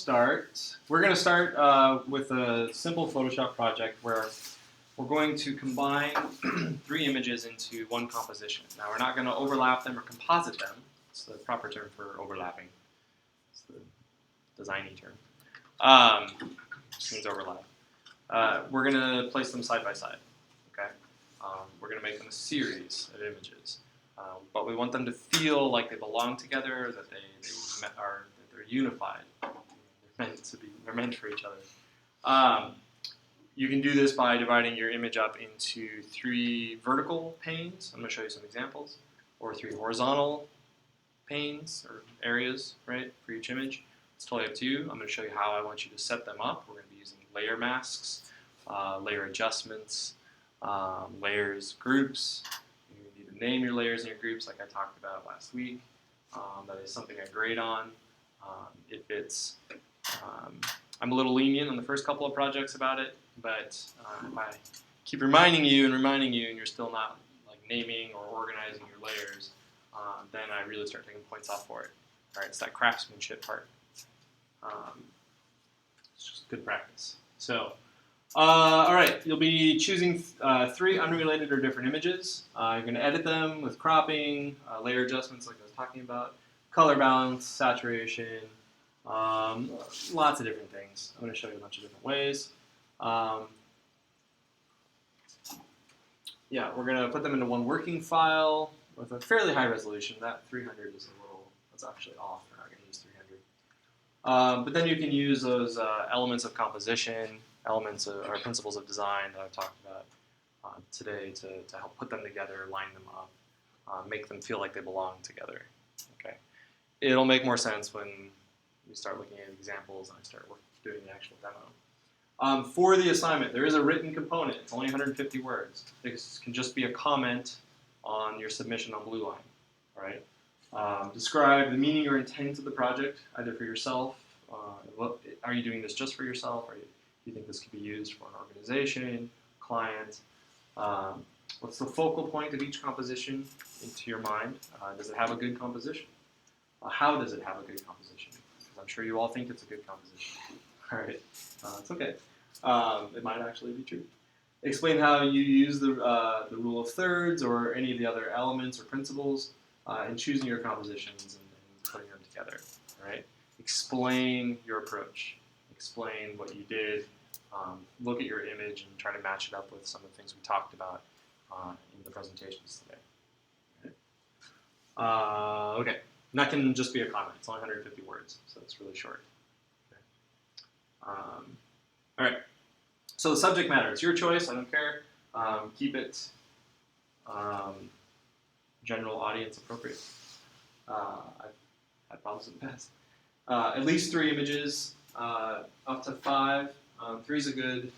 start. We're going to start with a simple Photoshop project where we're going to combine 3 images into one composition. Now we're not going to overlap them or composite them. It's the proper term for overlapping. It's the designy term. Which means overlap. We're going to place them side by side. Okay. We're going to make them a series of images. But we want them to feel like they belong together, that they're unified. They're meant for each other. You can do this by dividing your image up into 3 vertical panes. I'm going to show you some examples, or 3 horizontal panes or areas, right, for each image. It's totally up to you. I'm going to show you how I want you to set them up. We're going to be using layer masks, layer adjustments, layers, groups. You need to name your layers and your groups like I talked about last week. That is something I grade on. I'm a little lenient on the first couple of projects about it, but if I keep reminding you and you're still not like naming or organizing your layers, then I really start taking points off for it. All right, it's that craftsmanship part. It's just good practice. So, all right, you'll be choosing 3 unrelated or different images. You're going to edit them with cropping, layer adjustments like I was talking about, color balance, saturation, lots of different things. I'm going to show you a bunch of different ways. Yeah, we're going to put them into one working file with a fairly high resolution. That 300 is that's actually off. We're not going to use 300. But then you can use those elements of composition, elements or principles of design that I've talked about today to help put them together, line them up, make them feel like they belong together. Okay, it'll make more sense when we start looking at examples and I start doing the actual demo. For the assignment, there is a written component. It's only 150 words. This can just be a comment on your submission on Blue Line. All right. Describe the meaning or intent of the project, either for yourself. Are you doing this just for yourself? Do you think this could be used for an organization, client? What's the focal point of each composition into your mind? Does it have a good composition? How does it have a good composition? Because I'm sure you all think it's a good composition. All right, it's okay. It might actually be true. Explain how you use the rule of thirds or any of the other elements or principles in choosing your compositions and putting them together. All right. Explain your approach. Explain what you did. Look at your image and try to match it up with some of the things we talked about in the presentations today. Okay. And that can just be a comment. It's only 150 words, so it's really short. Okay. All right. So the subject matter, it's your choice. I don't care. Keep it general audience appropriate. I've had problems in the past. At least 3 images, up to 5. 3 is a good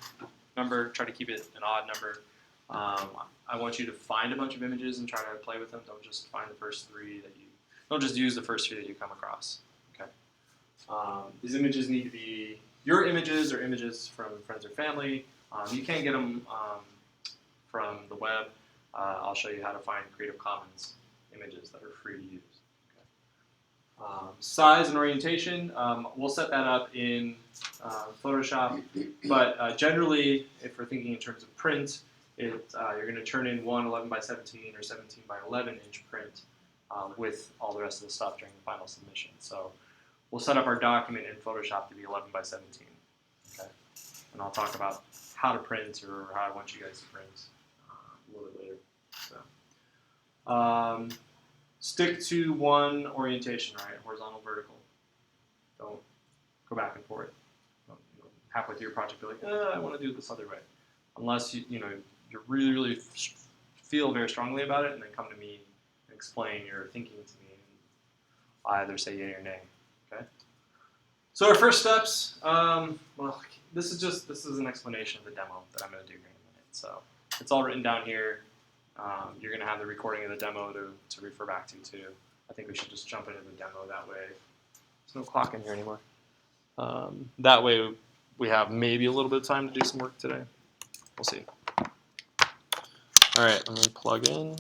number. Try to keep it an odd number. I want you to find a bunch of images and try to play with them. Don't just find the first 3 don't just use the first 3 that you come across. Okay. These images need to be your images or images from friends or family. You can get them from the web. I'll show you how to find Creative Commons images that are free to use. Okay. Size and orientation, we'll set that up in Photoshop, but generally, if we're thinking in terms of print, you're going to turn in one 11 by 17 or 17 by 11 inch print with all the rest of the stuff during the final submission. So we'll set up our document in Photoshop to be 11 by 17. Okay, and I'll talk about how to print or how I want you guys to print a little bit later. So, stick to one orientation, right? Horizontal, vertical. Don't go back and forth. Halfway through your project, be like, I want to do it this other way. Unless you really feel very strongly about it, and then come to me and explain your thinking to me, and I'll either say yay or nay. Okay. So our first steps. Well, this is an explanation of the demo that I'm going to do here in a minute. So it's all written down here. You're going to have the recording of the demo to refer back to too. I think we should just jump into the demo that way. There's no clock in here anymore. That way we have maybe a little bit of time to do some work today. We'll see. All right, let me plug in.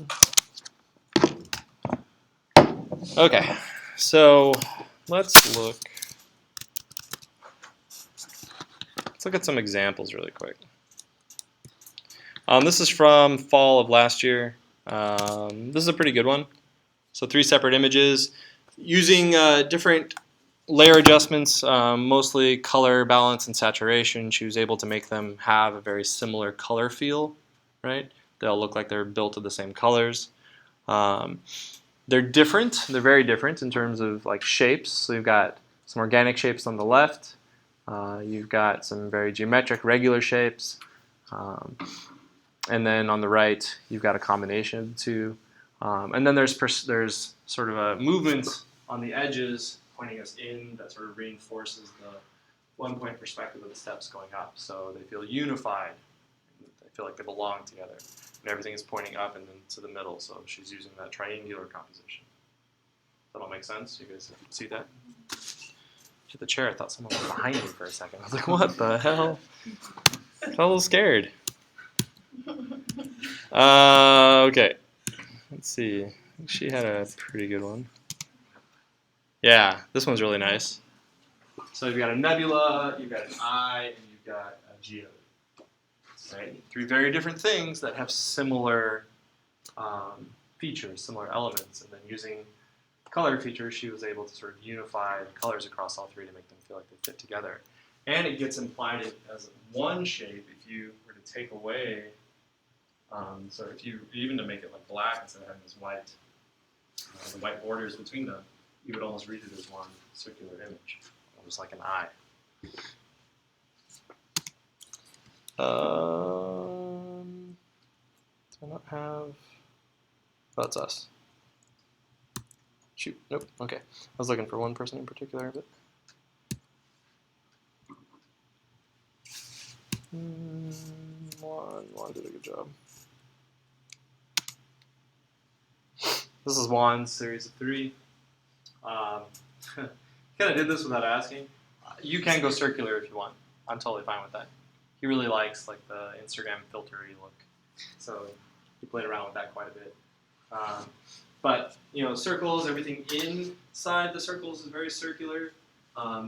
Okay, so let's look Let's look at some examples really quick. This is from fall of last year. This is a pretty good one. So 3 separate images using different layer adjustments, mostly color, balance, and saturation. She was able to make them have a very similar color feel, right? They'll look like they're built of the same colors. They're different. They're very different in terms of like shapes. So you've got some organic shapes on the left. You've got some very geometric, regular shapes. And then on the right, you've got a combination of the two. And then there's sort of a movement on the edges pointing us in that sort of reinforces the one-point perspective of the steps going up. So they feel unified. They feel like they belong together. And everything is pointing up and then to the middle. So she's using that triangular composition. Does that all make sense? You guys see that? Hit the chair. I thought someone was behind me for a second. I was like, what the hell? I was a little scared. Okay. Let's see. I think she had a pretty good one. Yeah, this one's really nice. So you've got a nebula, you've got an eye, and you've got a geode. Right? 3 very different things that have similar features, similar elements. And then using color features, she was able to sort of unify the colors across all 3 to make them feel like they fit together. And it gets implied as one shape if you were to take away, so if you, even to make it like black instead of having this white, the white borders between them, you would almost read it as one circular image, almost like an eye. Do I not have, oh, that's us. Shoot, nope, okay. I was looking for one person in particular, but. Juan did a good job. This is Juan's series of 3. Kind of did this without asking. You can go circular if you want. I'm totally fine with that. He really likes like the Instagram filtery look, so he played around with that quite a bit. But you know, circles, everything inside the circles is very circular.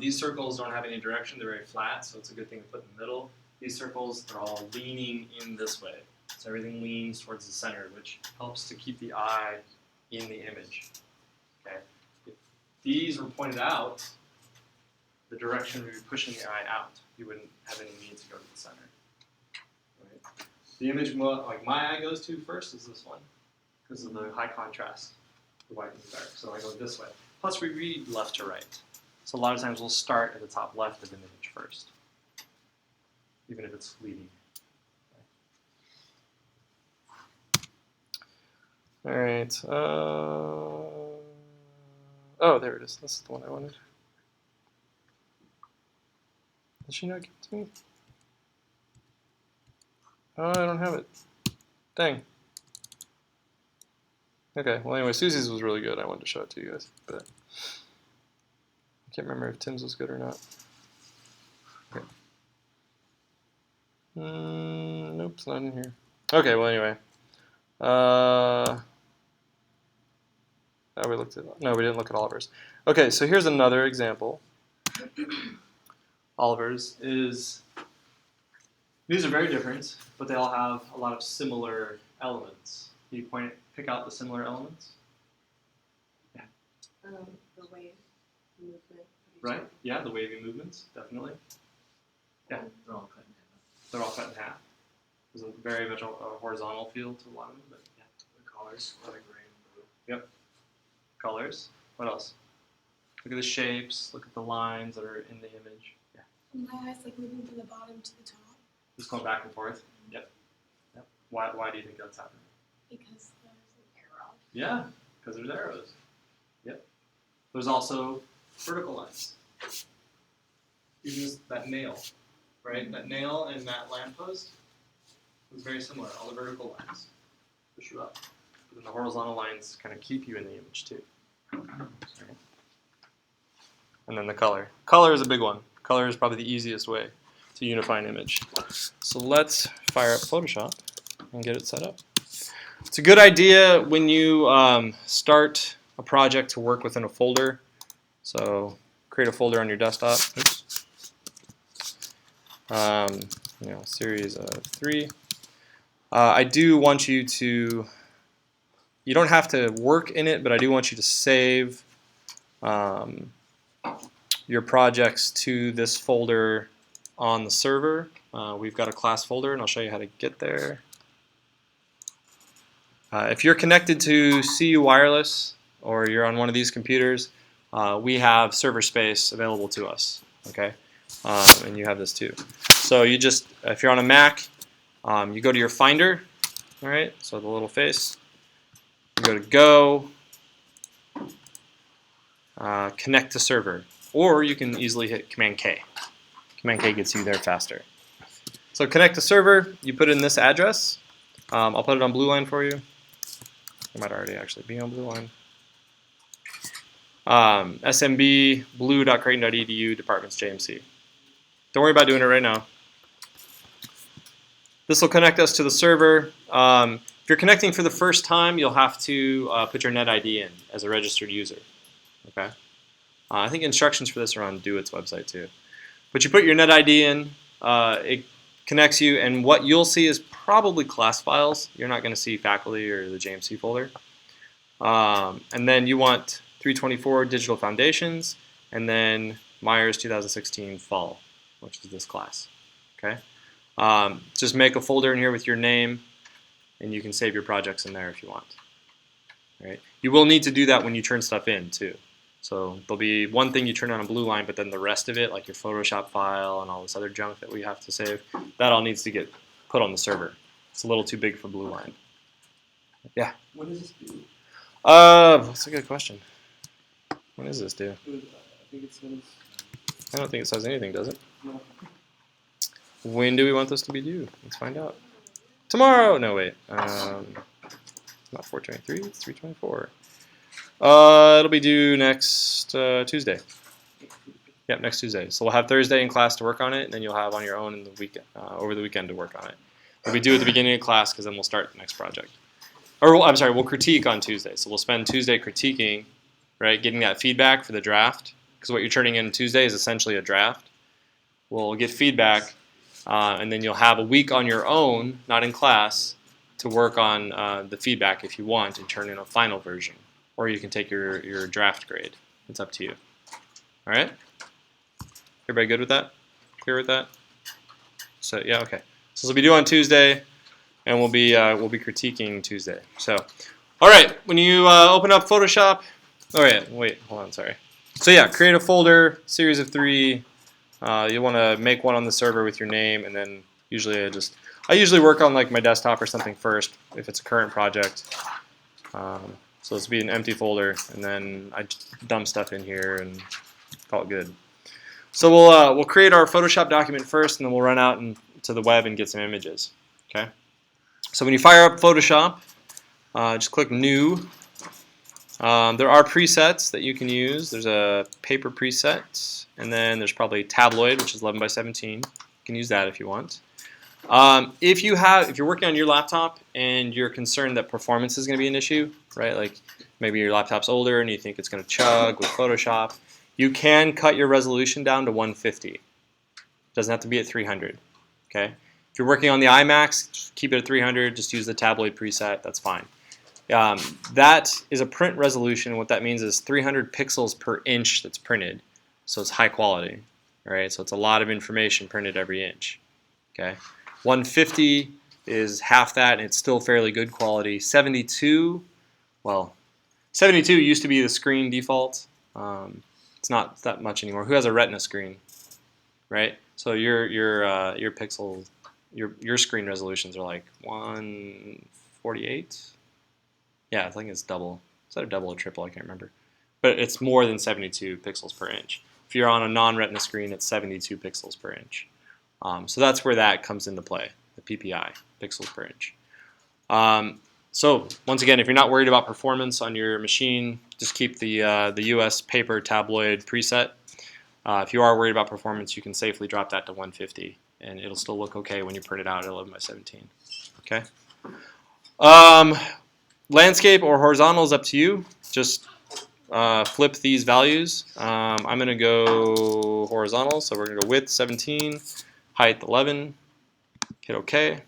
These circles don't have any direction; they're very flat, so it's a good thing to put in the middle. These circles are all leaning in this way, so everything leans towards the center, which helps to keep the eye in the image. Okay, if these were pointed out, the direction would be pushing the eye out. You wouldn't have any need to go to the center. Right? The image, like my eye goes to first, is this one, because of the high contrast, the white and the dark. So I go this way. Plus, we read left to right. So a lot of times we'll start at the top left of the image first, even if it's fleeting. All right. Oh, there it is. This is the one I wanted. Did she not give it to me? Oh, I don't have it. Dang. Okay, well anyway, Susie's was really good. I wanted to show it to you guys, but I can't remember if Tim's was good or not. Okay. Nope, it's not in here. Okay, well anyway. We looked at, no, we didn't look at Oliver's. Okay, so here's another example. Oliver's is, these are very different, but they all have a lot of similar elements. Can you pick out the similar elements? Yeah. The wave movement. Right, yeah, the wavy movements, definitely. Yeah. They're all cut in half. They're all cut in half. There's a very much a horizontal feel to a lot of them, but yeah. The colors, a lot of gray and blue. Yep. Colors. What else? Look at the shapes. Look at the lines that are in the image. Yeah. My eyes like moving from the bottom to the top. Just going back and forth. Yep. Yep. Why do you think that's happening? Because there's an arrow. Yeah, because there's arrows. Yep. There's also vertical lines. Even that nail, right? That nail and that lamppost is very similar. All the vertical lines push you up. But then the horizontal lines kind of keep you in the image too. Right. And then the color. Color is a big one. Color is probably the easiest way to unify an image. So let's fire up Photoshop and get it set up. It's a good idea when you start a project to work within a folder. So create a folder on your desktop. Oops. series of 3. I do want you to, you don't have to work in it, but I do want you to save your projects to this folder on the server. We've got a class folder, and I'll show you how to get there. If you're connected to CU Wireless, or you're on one of these computers, we have server space available to us, okay? And you have this too. So you just, if you're on a Mac, you go to your Finder, all right? So the little face. You go to Go, Connect to Server, or you can easily hit Command K. Command K gets you there faster. So connect to server. You put in this address. I'll put it on blue line for you. It might already actually be on blue line. SMB blue.creighton.edu departments JMC. Don't worry about doing it right now. This will connect us to the server. If you're connecting for the first time, you'll have to put your net ID in as a registered user. Okay. I think instructions for this are on DoIT's website too. But you put your net ID in. It connects you, and what you'll see is probably class files. You're not going to see faculty or the JMC folder. And then you want 324 digital foundations, and then Myers 2016 fall, which is this class. Okay. Just make a folder in here with your name, and you can save your projects in there if you want. All right. You will need to do that when you turn stuff in too. So there'll be one thing you turn on a blue line, but then the rest of it, like your Photoshop file and all this other junk that we have to save, that all needs to get put on the server. It's a little too big for blue line. Yeah. What does this do? That's a good question. What does this do? I think it says I don't think it says anything, does it? no. When do we want this to be due? Let's find out. Tomorrow! No, wait. Not 423, it's 324. It'll be due next Tuesday. Yep, next Tuesday. So we'll have Thursday in class to work on it, and then you'll have on your own in the week, over the weekend to work on it. It'll be due at the beginning of class because then we'll start the next project. Or I'm sorry, we'll critique on Tuesday. So we'll spend Tuesday critiquing, right, getting that feedback for the draft. Because what you're turning in Tuesday is essentially a draft. We'll get feedback, and then you'll have a week on your own, not in class, to work on the feedback if you want and turn in a final version. Or you can take your draft grade. It's up to you. All right? Everybody good with that? Clear with that? So yeah, okay. So this will be due on Tuesday, and we'll be critiquing Tuesday. So, all right. When you open up Photoshop, oh yeah, wait, hold on, sorry. So yeah, create a folder, series of 3. You want to make one on the server with your name, and then usually I usually work on like my desktop or something first if it's a current project. So this will be an empty folder, and then I dump stuff in here and call it good. So we'll create our Photoshop document first, and then we'll run out to the web and get some images. Okay. So when you fire up Photoshop, just click New. There are presets that you can use. There's a paper preset, and then there's probably tabloid, which is 11 by 17. You can use that if you want. If you're working on your laptop and you're concerned that performance is going to be an issue, right? Like maybe your laptop's older and you think it's going to chug with Photoshop, you can cut your resolution down to 150. It doesn't have to be at 300. Okay. If you're working on the iMacs, just keep it at 300. Just use the tabloid preset. That's fine. That is a print resolution. What that means is 300 pixels per inch that's printed. So it's high quality. All right. So it's a lot of information printed every inch. Okay. 150 is half that, and it's still fairly good quality. 72, well, 72 used to be the screen default. It's not that much anymore. Who has a Retina screen, right? So your pixel, your screen resolutions are like 148. Yeah, I think it's double. Is that a double or triple? I can't remember. But it's more than 72 pixels per inch. If you're on a non-Retina screen, it's 72 pixels per inch. So that's where that comes into play, the PPI, pixels per inch. So once again, if you're not worried about performance on your machine, just keep the US paper tabloid preset. If you are worried about performance, you can safely drop that to 150, and it'll still look okay when you print it out at 11 by 17. Okay. Landscape or horizontal is up to you. Just flip these values. I'm going to go horizontal, so we're going to go width 17. height 11, hit OK.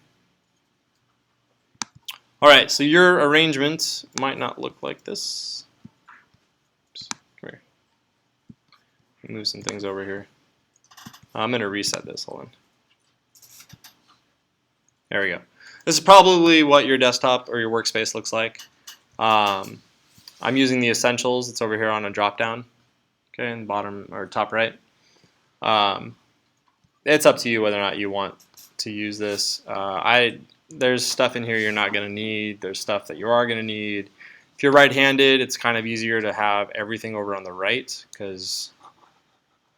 All right, so your arrangement might not look like this. Oops, come here. Move some things over here. I'm going to reset this, hold on. There we go. This is probably what your desktop or your workspace looks like. I'm using the essentials. It's over here on a drop down, okay, in the bottom or top right. It's up to you whether or not you want to use this. There's stuff in here you're not going to need. There's stuff that you are going to need. If you're right-handed, it's kind of easier to have everything over on the right because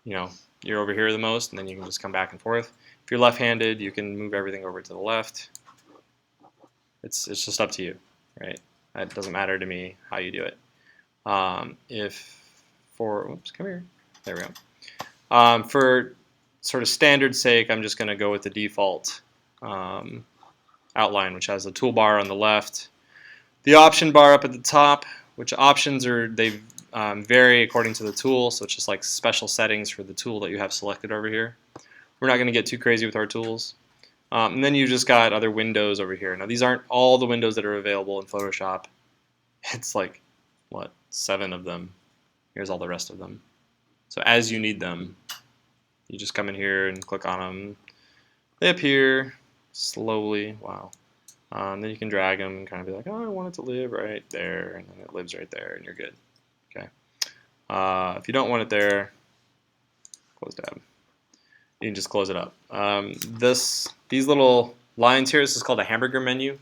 you're over here the most, and then you can just come back and forth. If you're left-handed, you can move everything over to the left. It's just up to you, right? It doesn't matter to me how you do it. Oops, come here. There we go. For sort of standard sake, I'm just going to go with the default outline, which has the toolbar on the left, the option bar up at the top, which options they vary according to the tool, so it's just like special settings for the tool that you have selected over here. We're not going to get too crazy with our tools. And then you just got other windows over here. Now these aren't all the windows that are available in Photoshop. It's like, what, 7 of them. Here's all the rest of them. So as you need them, you just come in here and click on them. They appear slowly. Wow. Then you can drag them and kind of be like, oh, I want it to live right there, and then it lives right there, and you're good. Okay. If you don't want it there, close tab. You can just close it up. These little lines here, this is called a hamburger menu,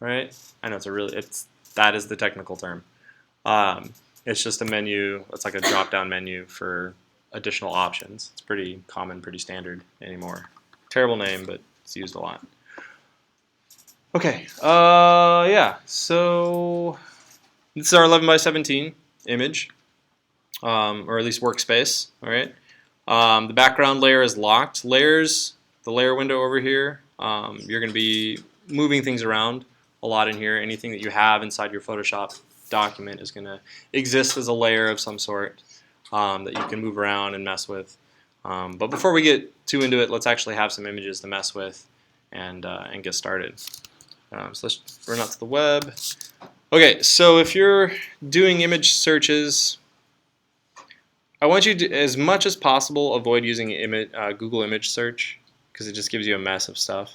right? I know that is the technical term. It's just a menu. It's like a drop-down menu for additional options. It's pretty common, pretty standard anymore. Terrible name, but it's used a lot. Okay, yeah, so this is our 11 by 17 image, or at least workspace, all right? The background layer is locked. Layers, the layer window over here, you're going to be moving things around a lot in here. Anything that you have inside your Photoshop document is going to exist as a layer of some sort that you can move around and mess with. But before we get too into it, let's actually have some images to mess with and get started. So let's run out to the web. Okay, so if you're doing image searches, I want you to, as much as possible, avoid using Google image search because it just gives you a mess of stuff.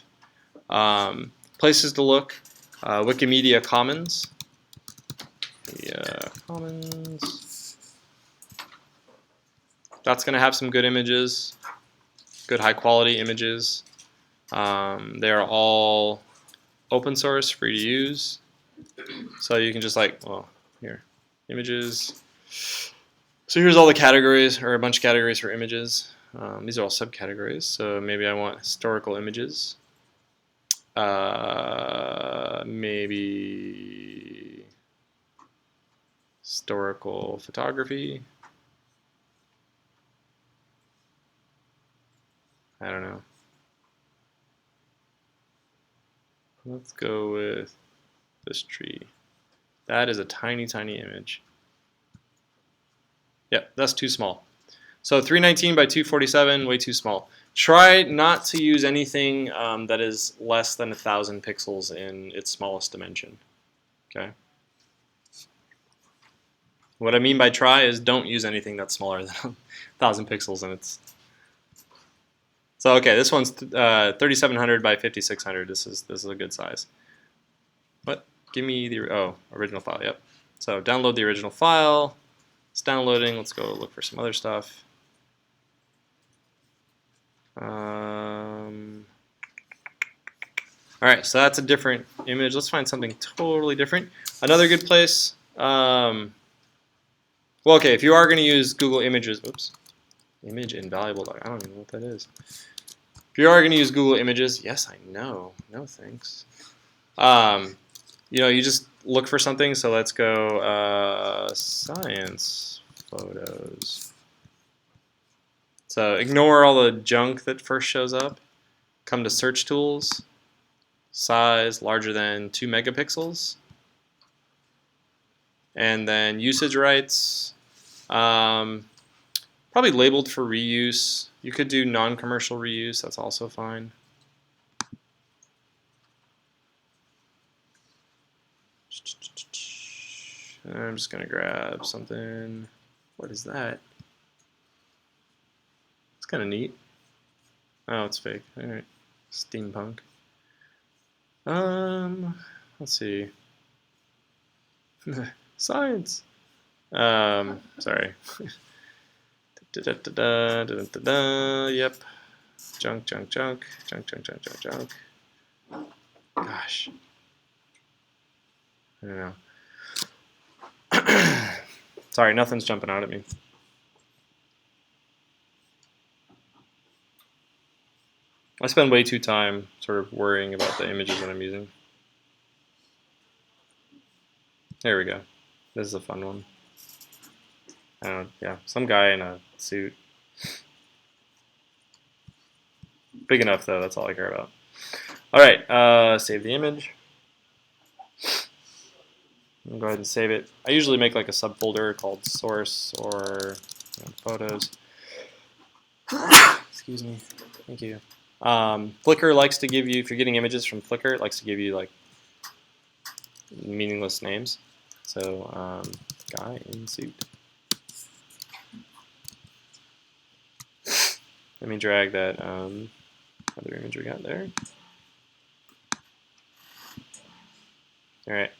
Places to look, Wikimedia Commons. That's going to have some good images, good high quality images. They're all open source, free to use. So you can just here, images. So here's all the categories, or a bunch of categories for images. These are all subcategories, so maybe I want historical images. Maybe historical photography. I don't know. Let's go with this tree. That is a tiny, tiny image. Yep, that's too small. So 319 by 247, way too small. Try not to use anything that is less than 1,000 pixels in its smallest dimension. Okay. What I mean by try is don't use anything that's smaller than 1,000 pixels in its. So okay, this one's 3,700 by 5,600. This is a good size. What? Give me the original file. Yep. So download the original file. It's downloading. Let's go look for some other stuff. All right, so that's a different image. Let's find something totally different. Another good place. Well, okay, if you are going to use Google Images, oops, image invaluable. I don't even know what that is. If you are going to use Google Images, yes, I know. No thanks. You just look for something. So let's go science photos. So ignore all the junk that first shows up. Come to search tools. Size larger than 2 megapixels. And then usage rights. Probably labeled for reuse. You could do non-commercial reuse. That's also fine. I'm just gonna grab something. What is that? It's kind of neat. Oh, it's fake. All right, steampunk. Let's see. Science. Sorry. Yep. Junk. Gosh. I don't know. Sorry, nothing's jumping out at me. I spend way too time sort of worrying about the images that I'm using. There we go. This is a fun one. I don't know, yeah, some guy in a suit. Big enough though, that's all I care about. Alright, save the image. I'll go ahead and save it. I usually make like a subfolder called source or photos. Excuse me. Thank you. Flickr likes to give you, if you're getting images from Flickr, it likes to give you like meaningless names. So, guy in suit. Let me drag that other image we got there. All right.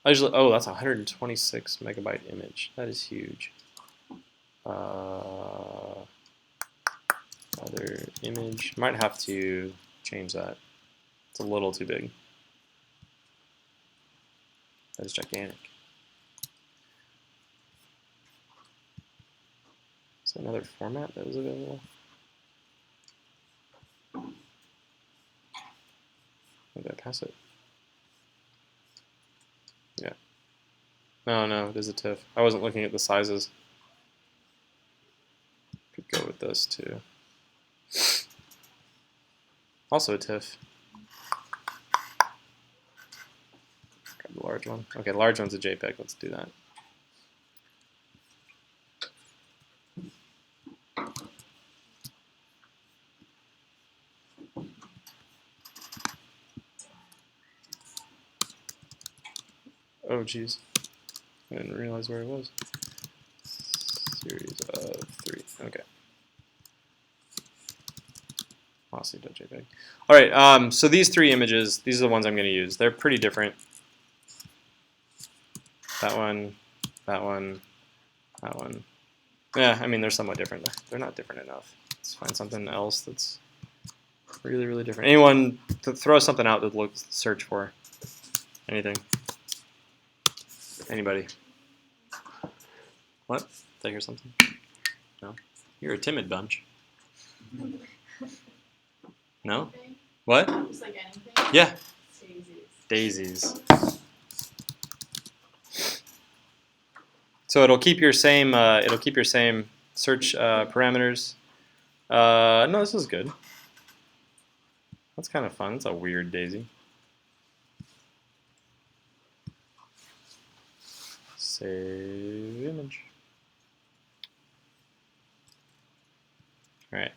I usually, oh, that's a 126 megabyte image. That is huge. Other image. Might have to change that. It's a little too big. That is gigantic. Is there another format that was available? Did I pass it? Yeah. No, it is a TIFF. I wasn't looking at the sizes. Could go with this too. Also a TIFF. Grab the large one. Okay, the large one's a JPEG. Let's do that. Oh, geez. I didn't realize where it was. Series of 3. Okay. Lossy.jpg. All right. So these 3 images, these are the ones I'm going to use. They're pretty different. That one, that one, that one. Yeah, I mean, they're somewhat different. They're not different enough. Let's find something else that's really, really different. Anyone, throw something out that looks, search for. Anything. Anybody? What? Did I hear something? No? You're a timid bunch. No? What? Just like anything? Yeah. Daisies. Daisies. So it'll keep your same search parameters. No, this is good. That's kind of fun. It's a weird daisy. Save image. All right.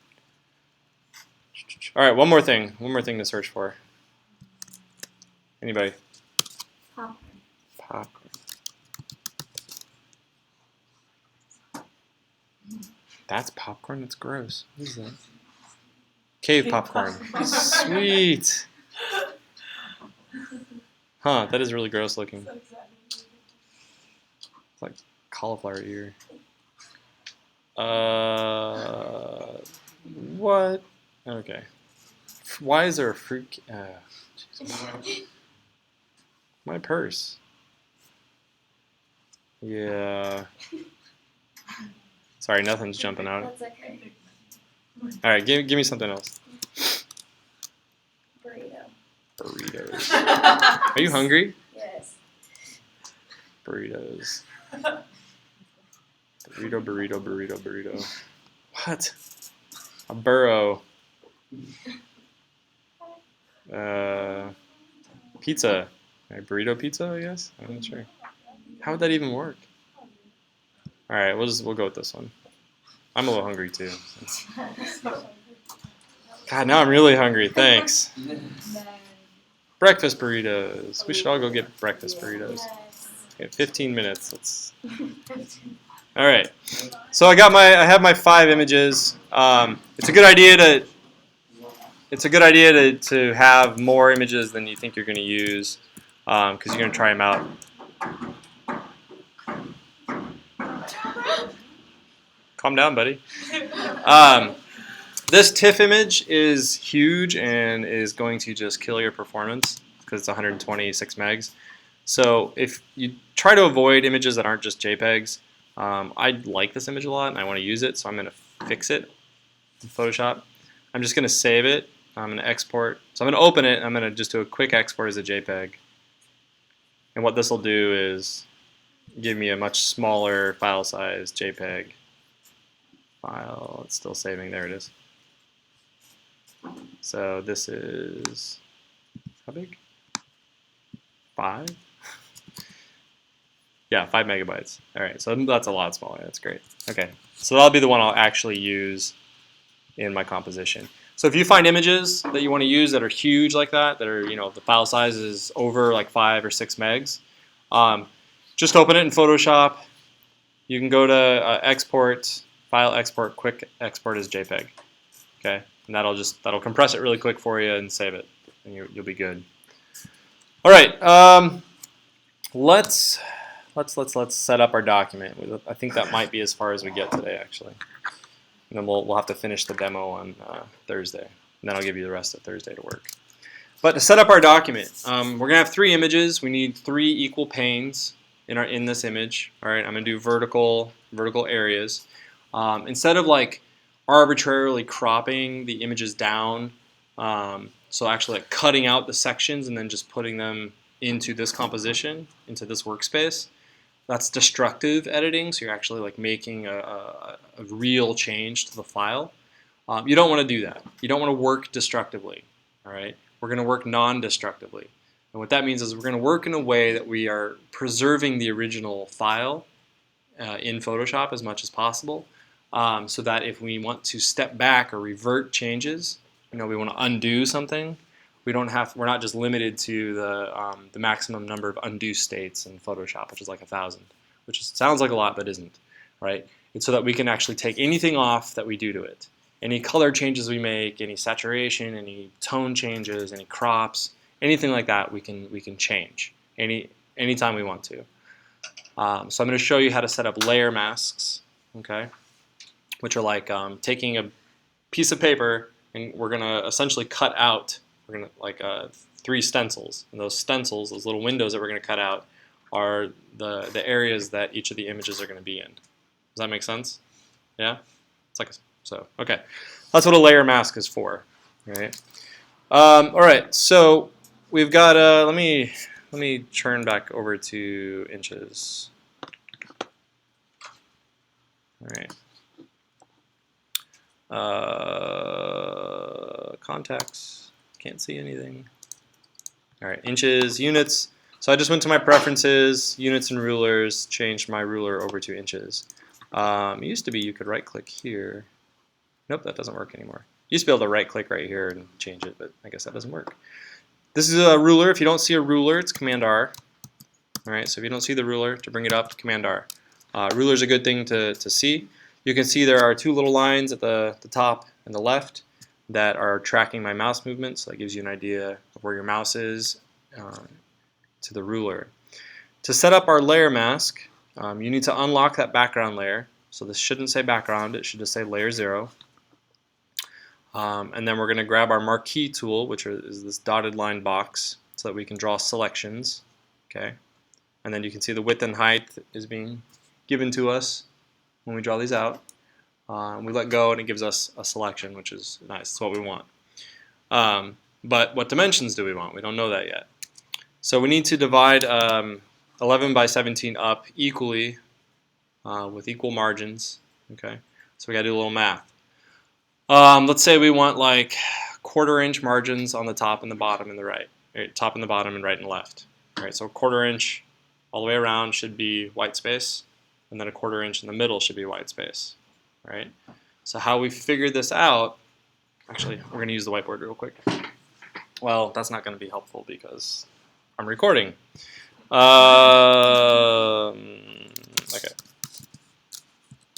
All right. One more thing to search for. Anybody? Popcorn. That's popcorn? That's gross. What is that? Cave popcorn. Sweet. Huh, that is really gross looking. So excited. It's like cauliflower ear. What? Okay. Why is there a fruit? My purse. Yeah. Sorry, nothing's jumping out. That's okay. All right, give me something else. Burrito. Burritos. Are you hungry? Yes. Burritos. Burrito. What? A burrow. Pizza. Right, burrito pizza, I guess? I'm not sure. How would that even work? Alright, we'll go with this one. I'm a little hungry too. God, now I'm really hungry. Thanks. Breakfast burritos. We should all go get breakfast burritos. Okay, 15 minutes. Let's. All right. So I have my 5 images. It's a good idea to have more images than you think you're going to use, because you're going to try them out. Calm down, buddy. This TIFF image is huge and is going to just kill your performance because it's 126 megs. So if you try to avoid images that aren't just JPEGs, I like this image a lot and I want to use it, so I'm going to fix it in Photoshop. I'm just going to save it. I'm going to export. So I'm going to open it. And I'm going to just do a quick export as a JPEG. And what this will do is give me a much smaller file size JPEG file. It's still saving. There it is. So this is, how big? 5? Yeah, 5 megabytes. All right, so that's a lot smaller. That's great. Okay, so that'll be the one I'll actually use in my composition. So if you find images that you want to use that are huge like that are, the file size is over like 5 or 6 megs, just open it in Photoshop. You can go to export, file export, quick export as JPEG. Okay, and that'll compress it really quick for you and save it, and you'll be good. All right, let's set up our document. I think that might be as far as we get today, actually. And then we'll have to finish the demo on Thursday, and then I'll give you the rest of Thursday to work. But to set up our document, we're gonna have 3 images. We need 3 equal panes in this image. All right, I'm gonna do vertical areas. Instead of like arbitrarily cropping the images down, so actually like cutting out the sections and then just putting them into this composition, into this workspace, that's destructive editing. So you're actually like making a real change to the file. You don't want to do that. You don't want to work destructively. All right, we're going to work non-destructively, and what that means is we're going to work in a way that we are preserving the original file in Photoshop as much as possible, so that if we want to step back or revert changes, we want to undo something, we're not just limited to the maximum number of undo states in Photoshop, which is like 1,000, which sounds like a lot but isn't, right? It's so that we can actually take anything off that we do to it. Any color changes we make, any saturation, any tone changes, any crops, anything like that we can change anytime we want to. So I'm going to show you how to set up layer masks, okay? Which are like taking a piece of paper and we're going to essentially cut out, 3 stencils. And those stencils, those little windows that we're going to cut out, are the areas that each of the images are going to be in. Does that make sense? Yeah? It's like okay. That's what a layer mask is for, right? All right, so we've got, let me turn back over to inches. All right. Contacts, can't see anything. All right, inches, units. So I just went to my preferences, units and rulers, changed my ruler over to inches. It used to be you could right click here. Nope, that doesn't work anymore. You used to be able to right click right here and change it, but I guess that doesn't work. This is a ruler. If you don't see a ruler, it's Command R. All right, so if you don't see the ruler, to bring it up, Command R. Ruler is a good thing to see. You can see there are 2 little lines at the top and the left that are tracking my mouse movement, so that gives you an idea of where your mouse is to the ruler. To set up our layer mask, you need to unlock that background layer. So this shouldn't say background, it should just say layer 0. And then we're going to grab our marquee tool, which is this dotted line box, so that we can draw selections. Okay, and then you can see the width and height is being given to us when we draw these out. We let go and it gives us a selection, which is nice. It's what we want. But what dimensions do we want? We don't know that yet. So we need to divide 11 by 17 up equally with equal margins. Okay, so we got to do a little math. Let's say we want like 1/4 inch margins on the top and the bottom and the right. Top and the bottom and right and left. All right, so 1/4 inch all the way around should be white space, and then 1/4 inch in the middle should be white space. right? So how we figure this out, actually, we're going to use the whiteboard real quick. Well, that's not going to be helpful because I'm recording. Okay.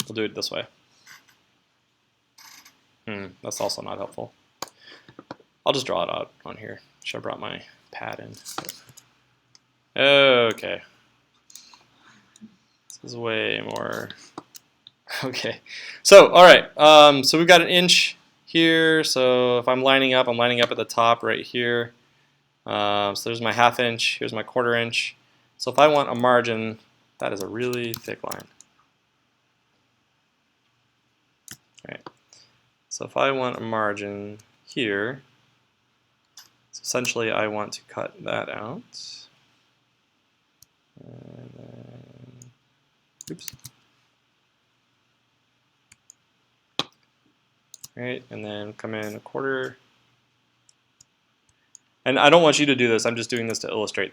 We'll do it this way. That's also not helpful. I'll just draw it out on here. Should have brought my pad in. Okay. This is way more. Okay. So, all right. So we've got an inch here. So if I'm lining up at the top right here. So there's my ½ inch. Here's my ¼ inch. So if I want a margin, that is a really thick line. All right. So if I want a margin here, so essentially I want to cut that out. And then, oops. Right, and then come in a ¼ And I don't want you to do this. I'm just doing this to illustrate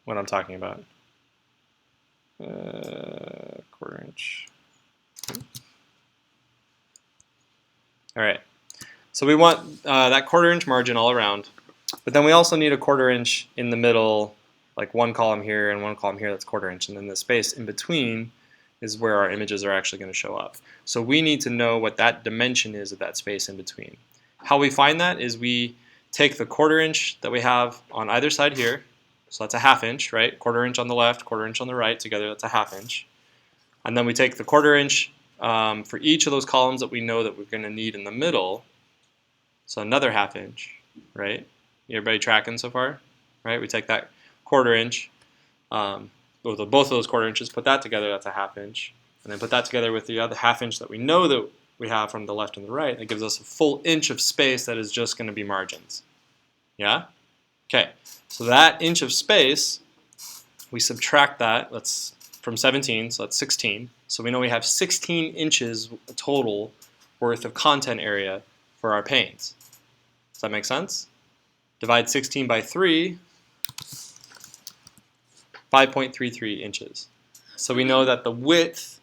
what I'm talking about. ¼ inch. All right. So we want that ¼ inch margin all around. But then we also need a ¼ inch in the middle, like one column here and one column here that's ¼ inch. And then the space in between is where our images are actually going to show up. So we need to know what that dimension is of that space in between. How we find that is we take the ¼ inch that we have on either side here. So that's a ½ inch, right? ¼ inch on the left, ¼ inch on the right. Together that's a ½ inch. And then we take the ¼ inch for each of those columns that we know that we're going to need in the middle. So another ½ inch, right? Everybody tracking so far? Right? We take that ¼ inch, both of those ¼ inches, put that together, that's a ½ inch. And then put that together with the other ½ inch that we know that we have from the left and the right. That gives us a full inch of space that is just going to be margins. Yeah? Okay. So that inch of space, we subtract that. That's from 17, so that's 16. So we know we have 16 inches total worth of content area for our panes. Does that make sense? Divide 16 by 3, 5.33 inches. So we know that the width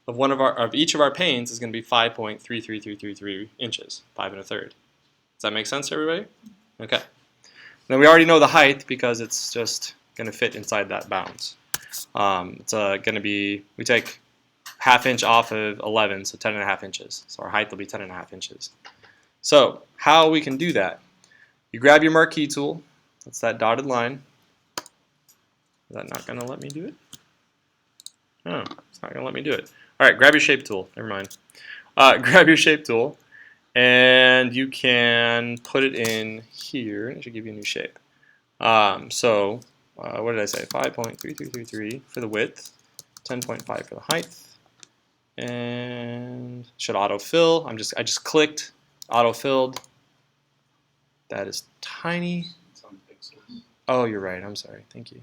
of each of our panes is going to be 5.33333 inches, 5 1/3. Does that make sense to everybody? Okay. Then we already know the height because it's just going to fit inside that bounds. It's going to be, we take ½ inch off of 11, so 10½ inches. So our height will be 10½ inches. So how we can do that? You grab your marquee tool. That's that dotted line. Is that not going to let me do it? Oh, it's not going to let me do it. All right, grab your shape tool. Never mind. Grab your shape tool, and you can put it in here. It should give you a new shape. What did I say? 5.3333 for the width, 10.5 for the height, and should autofill. I just clicked, autofilled. That is tiny. Some pixels. Oh, you're right. I'm sorry. Thank you.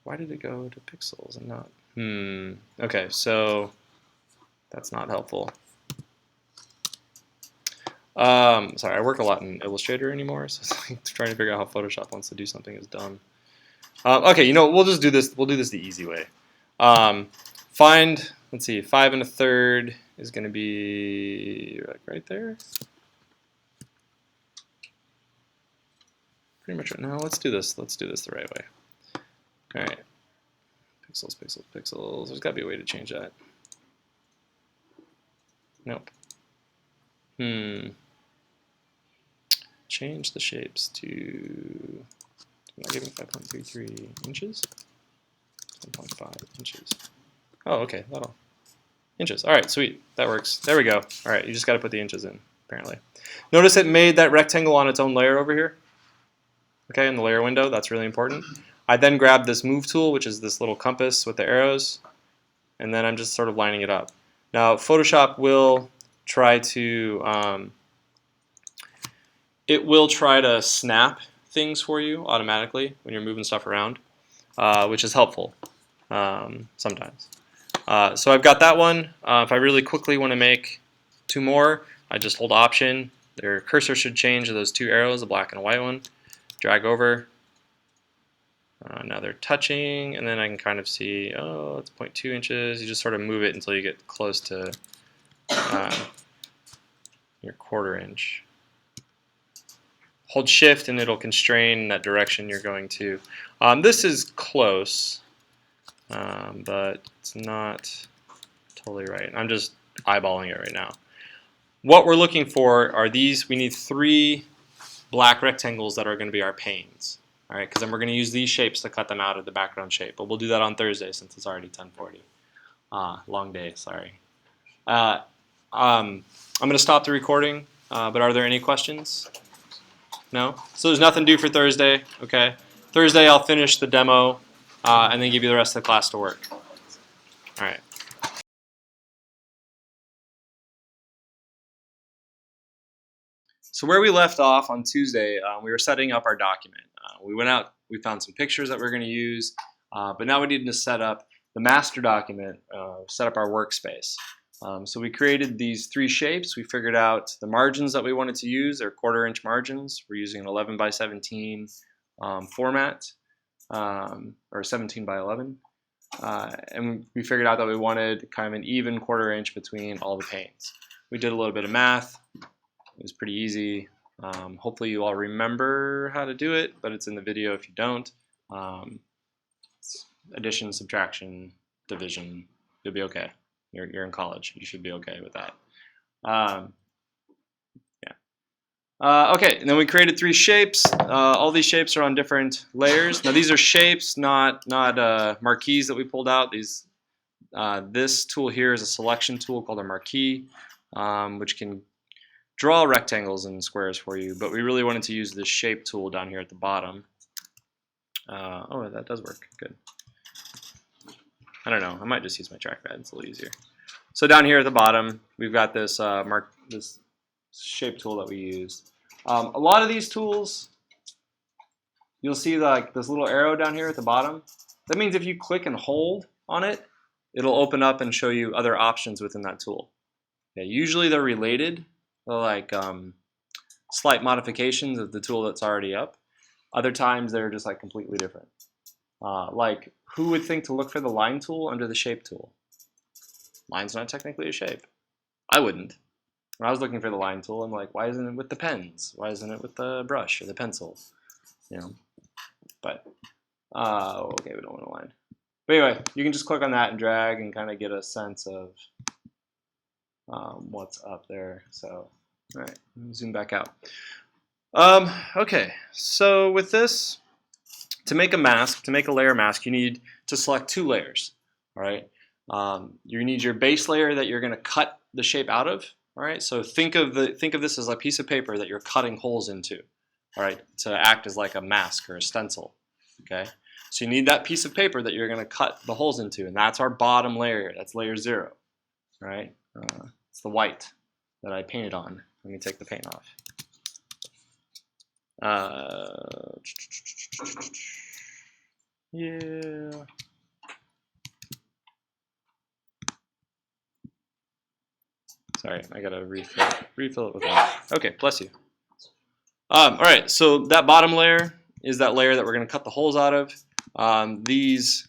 Why did it go to pixels and not? Okay, so that's not helpful. Sorry, I work a lot in Illustrator anymore, so it's like trying to figure out how Photoshop wants to do something is dumb. Okay, we'll just do this. We'll do this the easy way. Let's see, 5 1/3 is going to be like right there. Pretty much right now. Let's do this. Let's do this the right way. All right. Pixels, pixels, pixels. There's got to be a way to change that. Nope. Change the shapes to, I'm not giving 5.33 inches. 10.5 inches. Oh, okay, that'll, inches. All right, sweet, that works. There we go. All right, you just got to put the inches in, apparently. Notice it made that rectangle on its own layer over here. Okay, in the layer window, that's really important. I then grabbed this move tool, which is this little compass with the arrows, and then I'm just sort of lining it up. Now, Photoshop will try to, snap things for you automatically when you're moving stuff around, which is helpful sometimes. So I've got that one. If I really quickly want to make 2 more, I just hold Option. Their cursor should change to those 2 arrows, the black and white one. Drag over. Now they're touching, and then I can kind of see, oh, it's 0.2 inches. You just sort of move it until you get close to your 1/4 inch. Hold shift and it'll constrain that direction you're going to. This is close, but it's not totally right. I'm just eyeballing it right now. What we're looking for are these. We need 3 black rectangles that are going to be our panes. All right, because then we're going to use these shapes to cut them out of the background shape. But we'll do that on Thursday since it's already 10:40. Long day, sorry. I'm going to stop the recording, but are there any questions? No? So there's nothing due for Thursday, okay? Thursday I'll finish the demo and then give you the rest of the class to work. All right. So where we left off on Tuesday, we were setting up our document. We went out, we found some pictures that we're going to use, but now we needed to set up the master document, set up our workspace. So we created these 3 shapes. We figured out the margins that we wanted to use. They're 1/4 inch margins. We're using an 11 by 17 format, or 17 by 11. And we figured out that we wanted kind of an even 1/4 inch between all the panes. We did a little bit of math. It was pretty easy. Hopefully you all remember how to do it, but it's in the video if you don't. Addition, subtraction, division. You'll be okay. You're in college. You should be okay with that. Okay, and then we created 3 shapes. All these shapes are on different layers. Now these are shapes, not marquees that we pulled out. This tool here is a selection tool called a marquee, which can draw rectangles and squares for you, but we really wanted to use this shape tool down here at the bottom. Oh, that does work. Good. I don't know. I might just use my trackpad. It's a little easier. So down here at the bottom, we've got this this shape tool that we used. A lot of these tools, you'll see like this little arrow down here at the bottom. That means if you click and hold on it, it'll open up and show you other options within that tool. Okay, usually they're related. They're like slight modifications of the tool that's already up. Other times they're just like completely different. Like who would think to look for the line tool under the shape tool? Line's not technically a shape. I wouldn't. When I was looking for the line tool, I'm like, why isn't it with the pens? Why isn't it with the brush or the pencil? You know. But okay, we don't want a line. But anyway, you can just click on that and drag and kind of get a sense of what's up there. So, all right, zoom back out. Okay, so with this, to make a mask, to make a layer mask, you need to select 2 layers. All right, you need your base layer that you're going to cut the shape out of. All right, so think of this as a piece of paper that you're cutting holes into. All right, to act as like a mask or a stencil. Okay, so you need that piece of paper that you're going to cut the holes into, and that's our bottom layer. That's layer 0. All right, it's the white that I painted on. Let me take the paint off. Yeah. Sorry, I gotta refill it with that. Okay, bless you. All right, so that bottom layer is that layer that we're gonna cut the holes out of. These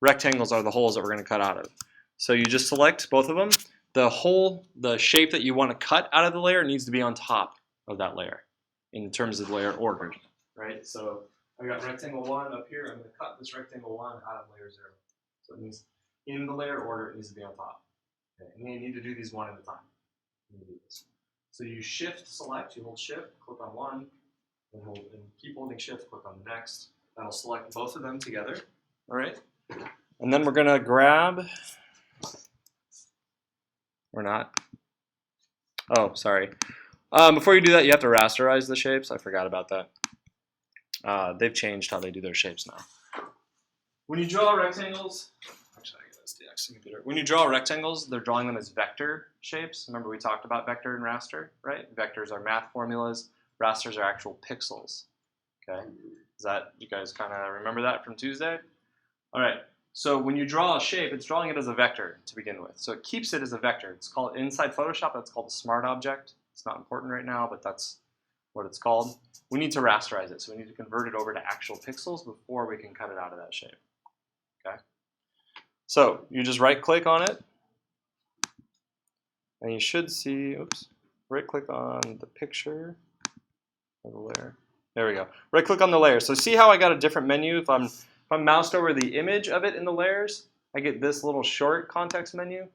rectangles are the holes that we're gonna cut out of. So you just select both of them. The shape that you want to cut out of the layer needs to be on top of that layer in terms of layer order, right? So I got rectangle 1 up here. I'm going to cut this rectangle 1 out of layer 0. So it means in the layer order, it needs to be on top. Okay, and you need to do these one at a time. You do this. So you shift select, you hold shift, click on one, and keep holding shift, click on the next. That'll select both of them together. All right. And then we're going to grab, or not. Oh, sorry. Before you do that, you have to rasterize the shapes. I forgot about that. They've changed how they do their shapes now. When you draw rectangles, actually, I got this DX computer. When you draw rectangles, they're drawing them as vector shapes. Remember we talked about vector and raster, right? Vectors are math formulas. Rasters are actual pixels. Okay, you guys kind of remember that from Tuesday? All right. So when you draw a shape, it's drawing it as a vector to begin with. So it keeps it as a vector. It's called inside Photoshop. That's called a smart object. It's not important right now, but that's what it's called. We need to rasterize it, so we need to convert it over to actual pixels before we can cut it out of that shape. Okay. So you just right-click on it, And you should see, oops, right click on the picture of the layer. There we go. Right click on the layer. So see how I got a different menu? If I'm moused over the image of it in the layers, I get this little short context menu.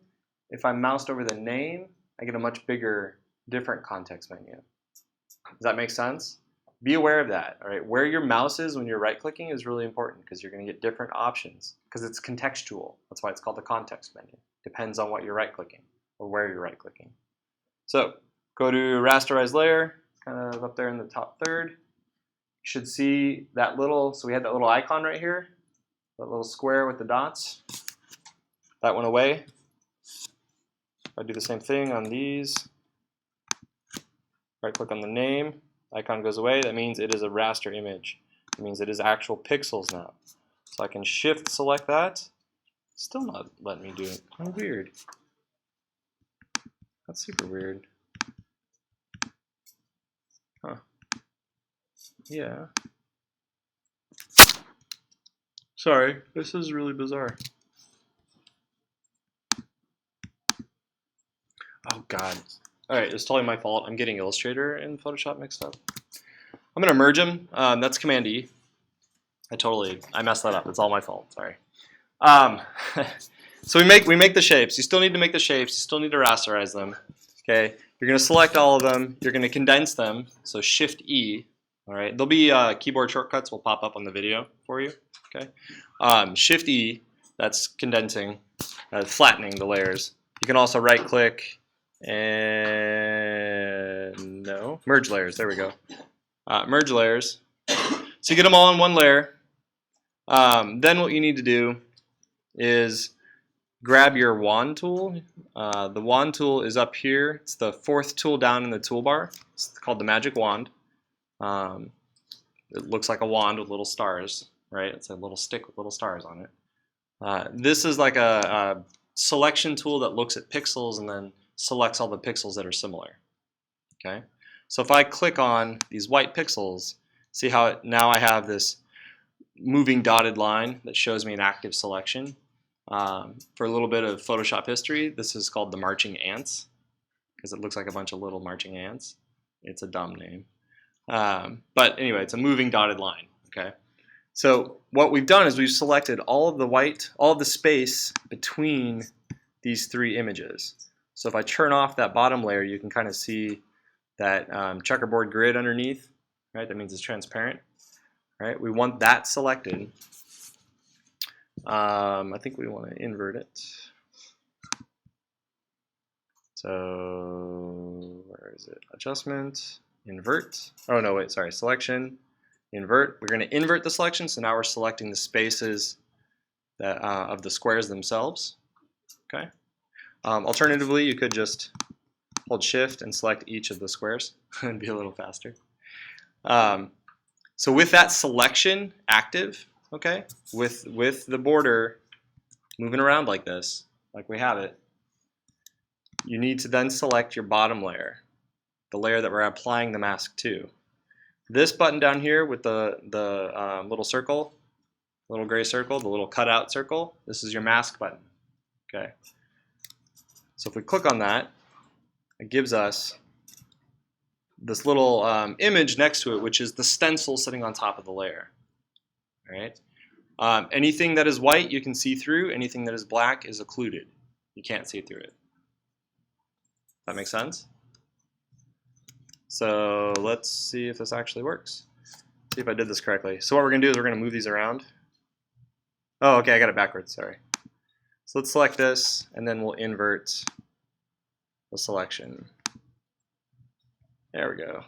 If I'm moused over the name, I get a much bigger, different context menu. Does that make sense? Be aware of that. All right, where your mouse is when you're right-clicking is really important because you're going to get different options because it's contextual. That's why it's called the context menu. Depends on what you're right-clicking or where you're right-clicking. So go to rasterize layer, kind of up there in the top third. You should see that little. So we had that little icon right here, that little square with the dots. That went away. I do the same thing on these. Right-click on the name. Icon goes away. That means it is a raster image. It means it is actual pixels now. So I can shift select that. Still not letting me do it. Kind of weird. That's super weird. Huh. Yeah. Sorry, this is really bizarre. Oh God. All right, it's totally my fault. I'm getting Illustrator and Photoshop mixed up. I'm gonna merge them. That's Command E. I messed that up. It's all my fault. Sorry. So we make the shapes. You still need to make the shapes. You still need to rasterize them. Okay. You're gonna select all of them. You're gonna condense them. So Shift E. All right. There'll be keyboard shortcuts will pop up on the video for you. Okay. Shift E. That's condensing, flattening the layers. You can also right click and merge layers. There we go. Merge layers. So you get them all in one layer. Then what you need to do is grab your wand tool. The wand tool is up here. It's the fourth tool down in the toolbar. It's called the magic wand. It looks like a wand with little stars, right? It's a little stick with little stars on it. This is like a selection tool that looks at pixels and then selects all the pixels that are similar. Okay. So if I click on these white pixels, see how now I have this moving dotted line that shows me an active selection. For a little bit of Photoshop history, this is called the marching ants because it looks like a bunch of little marching ants. It's a dumb name. But anyway, it's a moving dotted line. Okay. So what we've done is we've selected all of the space between these three images. So if I turn off that bottom layer, you can kind of see that checkerboard grid underneath, right? That means it's transparent, right? We want that selected. I think we want to invert it. So where is it? Adjustment, invert. Oh no, wait, sorry, selection, invert. We're going to invert the selection, so now we're selecting the spaces that, of the squares themselves. Okay. Alternatively, you could just hold Shift and select each of the squares and be a little faster. So with that selection active, okay, with the border moving around like this, like we have it, you need to then select your bottom layer, the layer that we're applying the mask to. This button down here with the little circle, little gray circle, the little cutout circle, this is your mask button. Okay. So if we click on that, it gives us this little image next to it, which is the stencil sitting on top of the layer. All right. Anything that is white you can see through. Anything that is black is occluded. You can't see through it. That makes sense? So let's see if this actually works. See if I did this correctly. So what we're going to do is we're going to move these around. Oh, okay, I got it backwards. Sorry. So let's select this, and then we'll invert the selection. There we go.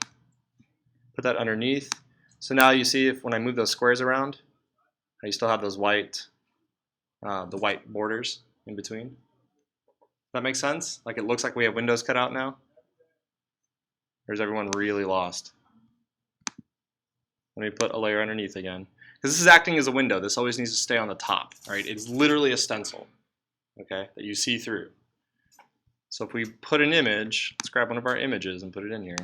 Put that underneath. So now you see if when I move those squares around, you still have those white, the white borders in between. That makes sense? Like it looks like we have windows cut out now? Or is everyone really lost? Let me put a layer underneath again. Because this is acting as a window. This always needs to stay on the top. All right? It's literally a stencil, okay, that you see through. So if we put an image, let's grab one of our images and put it in here.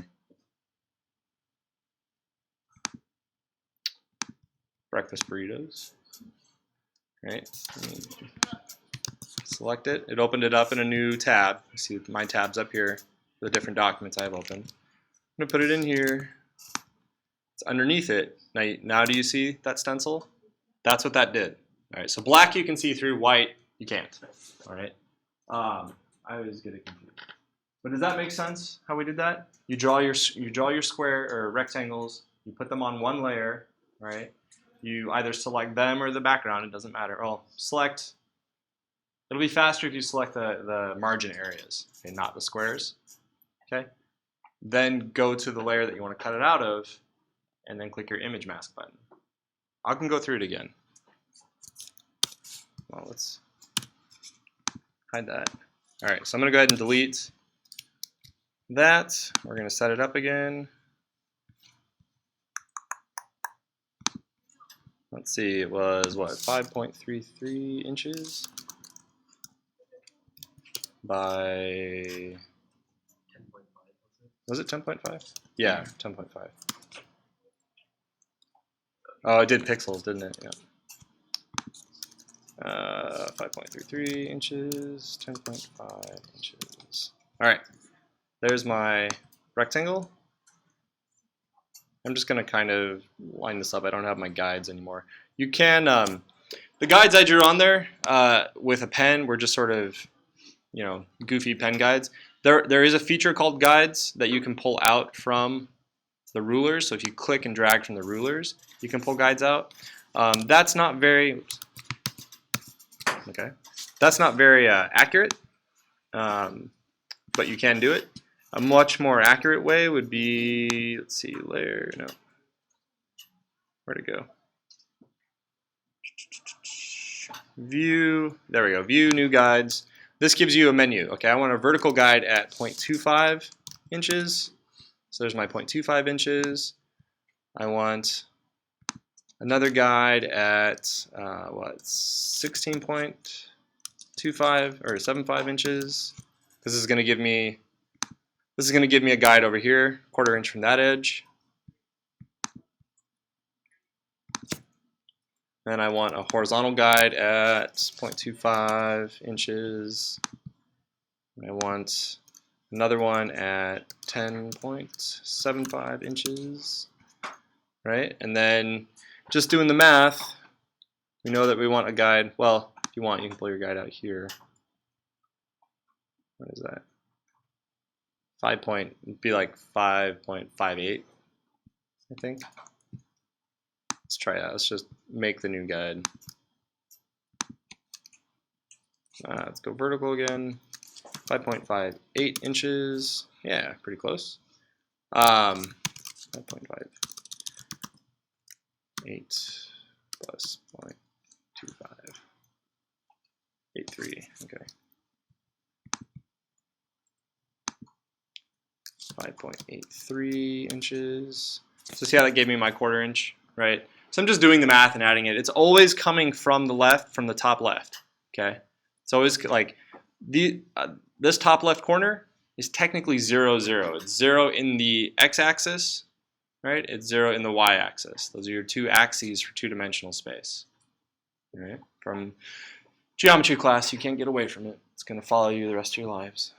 Breakfast burritos. Right? select it. It opened it up in a new tab. You see my tabs up here, the different documents I have open. I'm going to put it in here. It's underneath it. Now do you see that stencil? That's what that did. All right, so black you can see through, white you can't. All right. I always get it confused. But does that make sense how we did that? You draw your square or rectangles. You put them on one layer, right? You either select them or the background. It doesn't matter. Oh, select. It'll be faster if you select the margin areas, okay, not the squares. Okay. Then go to the layer that you want to cut it out of, and then click your image mask button. I can go through it again. Well, let's hide that. All right, so I'm going to go ahead and delete that. We're going to set it up again. Let's see, it was what, 5.33 inches by 10.5 was it 10.5? Yeah, 10.5. Oh, it did pixels, didn't it? Yeah. 5.33 inches, 10.5 inches. All right, there's my rectangle. I'm just gonna kind of line this up. I don't have my guides anymore. You can, the guides I drew on there with a pen were just sort of, you know, goofy pen guides. There is a feature called guides that you can pull out from the rulers. So if you click and drag from the rulers, you can pull guides out. That's not very, okay. That's not very accurate, but you can do it. A much more accurate way would be, let's see, layer, no. Where'd it go? View, there we go, view, new guides. This gives you a menu. Okay, I want a vertical guide at 0.25 inches. So there's my 0.25 inches. I want another guide at, what, 16.25 or 75 inches. This is gonna give me a guide over here, 1/4 inch from that edge. And I want a horizontal guide at 0.25 inches. And I want another one at 10.75 inches, right? And then just doing the math, we know that we want a guide. Well, if you want, you can pull your guide out here. What is that? Be like 5.58, I think. Let's try that. Let's just make the new guide. Let's go vertical again. 5.58 inches. Yeah, pretty close. 5.58 plus 0.25. 83. Okay. 5.83 inches. So see how that gave me my 1/4 inch, right? So I'm just doing the math and adding it. It's always coming from the left, from the top left, okay? It's always like, this top left corner is technically 0, 0. It's 0 in the x-axis, right? It's 0 in the y-axis. Those are your two axes for two-dimensional space, all right? From geometry class, you can't get away from it. It's gonna follow you the rest of your lives.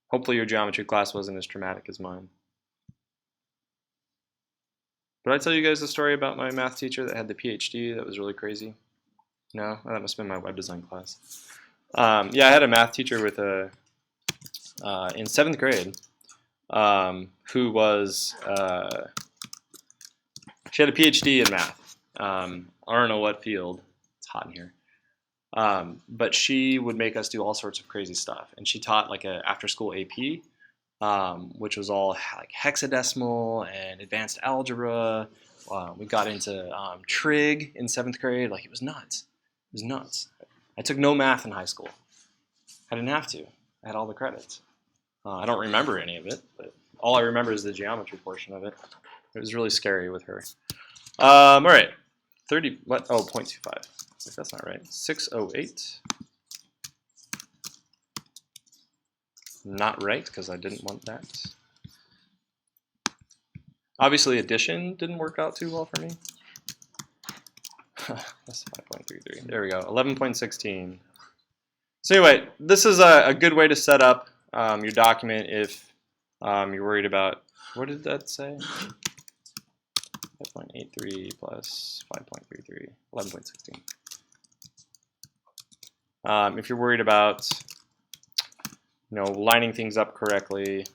Hopefully your geometry class wasn't as traumatic as mine. Did I tell you guys the story about my math teacher that had the PhD that was really crazy? No? Oh, that must have been my web design class. Yeah, I had a math teacher with in 7th grade who was, she had a PhD in math. I don't know what field. It's hot in here. But she would make us do all sorts of crazy stuff. And she taught like a after-school AP, which was all like hexadecimal and advanced algebra. We got into trig in 7th grade. Like, it was nuts. It was nuts. I took no math in high school. I didn't have to. I had all the credits. I don't remember any of it, but all I remember is the geometry portion of it. It was really scary with her. All right, 30. What? Oh, 0.25. That's not right. 608. Not right, because I didn't want that. Obviously, addition didn't work out too well for me. That's 5.33. There we go. 11.16. So anyway, this is a good way to set up your document if you're worried about, what did that say? 5.83 plus 5.33, 11.16. If you're worried about, lining things up correctly,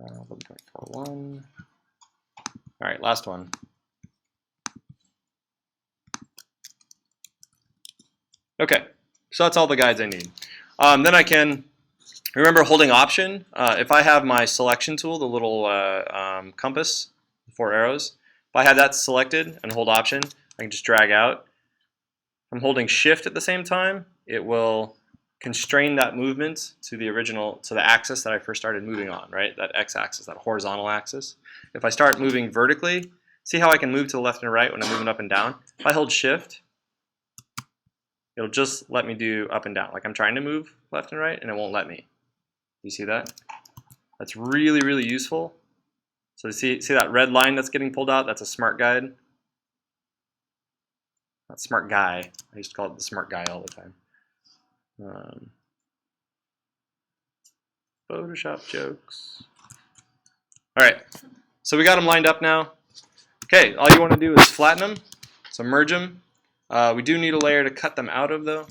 11.41. All right, last one. Okay, so that's all the guides I need. Then I can remember holding Option. If I have my selection tool, the little compass, 4 arrows, if I have that selected and hold Option, I can just drag out. If I'm holding Shift at the same time, it will constrain that movement to the axis that I first started moving on, right? That x-axis, that horizontal axis. If I start moving vertically, see how I can move to the left and right when I'm moving up and down? If I hold Shift, it'll just let me do up and down. Like I'm trying to move left and right, and it won't let me. You see that? That's really, really useful. So see that red line that's getting pulled out? That's a smart guide. Not smart guy. I used to call it the smart guy all the time. Photoshop jokes. All right, so we got them lined up now. Okay, all you want to do is flatten them, so merge them. We do need a layer to cut them out of though.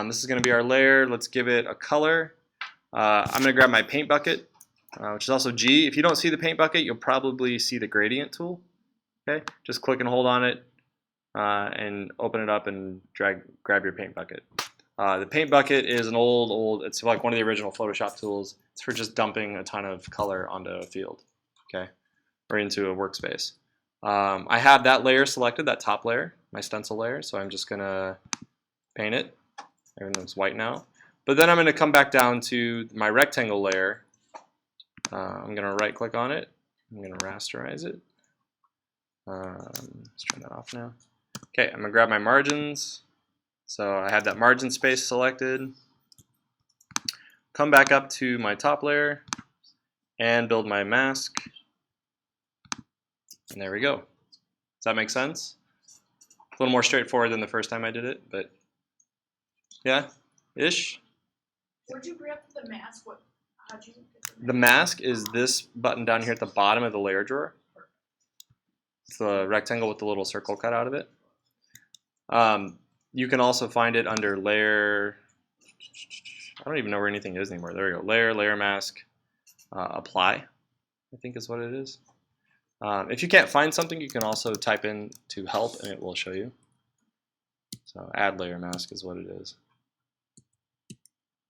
This is going to be our layer. Let's give it a color. I'm going to grab my paint bucket, which is also G. If you don't see the paint bucket, you'll probably see the gradient tool. Okay, just click and hold on it and open it up and grab your paint bucket. The paint bucket is an it's like one of the original Photoshop tools. It's for just dumping a ton of color onto a field, okay, or into a workspace. I have that layer selected, that top layer, my stencil layer, so I'm just gonna paint it. Everything's white now. But then I'm gonna come back down to my rectangle layer. I'm gonna right click on it. I'm gonna rasterize it. Let's turn that off now. Okay, I'm gonna grab my margins. So I have that margin space selected. Come back up to my top layer and build my mask. And there we go. Does that make sense? A little more straightforward than the first time I did it, but yeah, ish. Where'd you grab the mask? How'd you get The mask is this button down here at the bottom of the layer drawer. It's the rectangle with the little circle cut out of it. You can also find it under layer. I don't even know where anything is anymore. There we go. Layer mask, apply, I think is what it is. If you can't find something, you can also type in to help and it will show you. So add layer mask is what it is.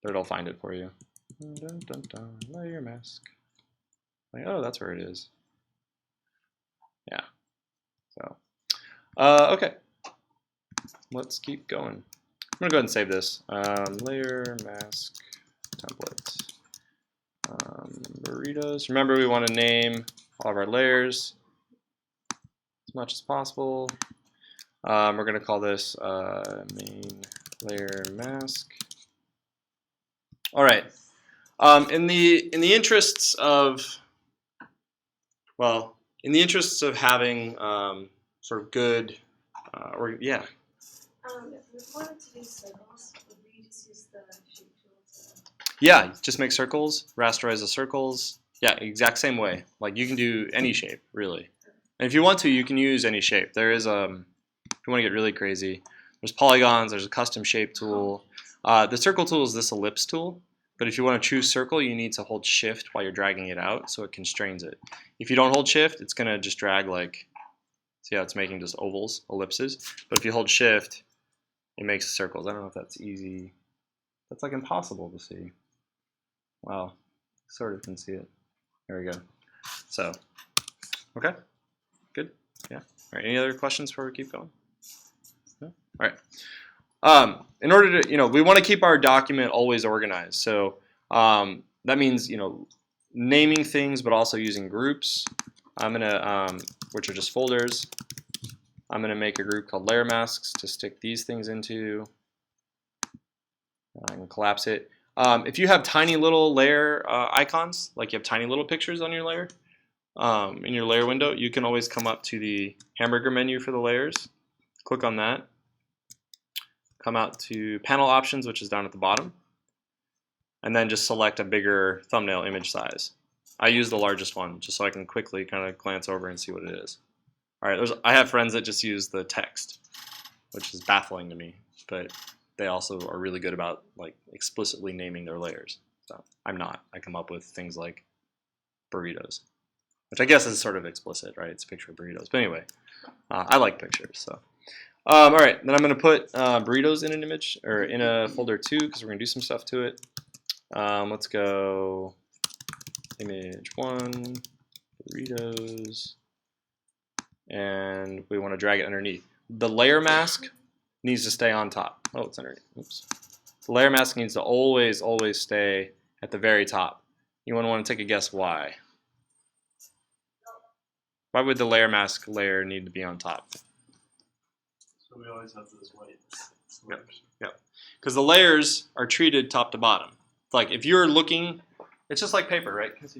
But it'll find it for you. Dun, dun, dun, layer mask. Like, oh, that's where it is. Yeah. So, okay. Let's keep going. I'm gonna go ahead and save this. Layer mask template. Burritos. Remember, we want to name all of our layers as much as possible. We're gonna call this main layer mask. All right. In the interests of having sort of good If we wanted to use circles, would we just use the shape tool to... Yeah, just make circles, rasterize the circles. Yeah, exact same way. Like you can do any shape, really. And if you want to, you can use any shape. There is, if you want to get really crazy, there's polygons, there's a custom shape tool. The circle tool is this ellipse tool. But if you want to choose circle, you need to hold shift while you're dragging it out, so it constrains it. If you don't hold shift, it's going to just drag like, see how it's making just ovals, ellipses. But if you hold shift, it makes circles. I don't know if that's easy. That's like impossible to see. Wow, sort of can see it. There we go. So, okay, good, yeah. All right, any other questions before we keep going? No? All right. In order to, we want to keep our document always organized. So that means, naming things, but also using groups. I'm gonna, which are just folders. I'm gonna make a group called layer masks to stick these things into. I can collapse it. If you have tiny little layer icons, like you have tiny little pictures on your layer, in your layer window, you can always come up to the hamburger menu for the layers Click on that. Come out to panel options, which is down at the bottom. And then just select a bigger thumbnail image size. I use the largest one just so I can quickly kind of glance over and see what it is. All right, I have friends that just use the text, which is baffling to me, but they also are really good about like explicitly naming their layers. So I'm not. I come up with things like burritos, which I guess is sort of explicit, right? It's a picture of burritos. But anyway, I like pictures. So, all right, then I'm going to put burritos in an image or in a folder too because we're going to do some stuff to it. Let's go image 1, burritos, and we want to drag it underneath. The layer mask needs to stay on top. Oh, it's underneath. Oops. The layer mask needs to always stay at the very top. You want to take a guess why? Why would the layer mask layer need to be on top? So we always have those white Yep. Yep. Because the layers are treated top to bottom. Like if you're looking, it's just like paper, right? It's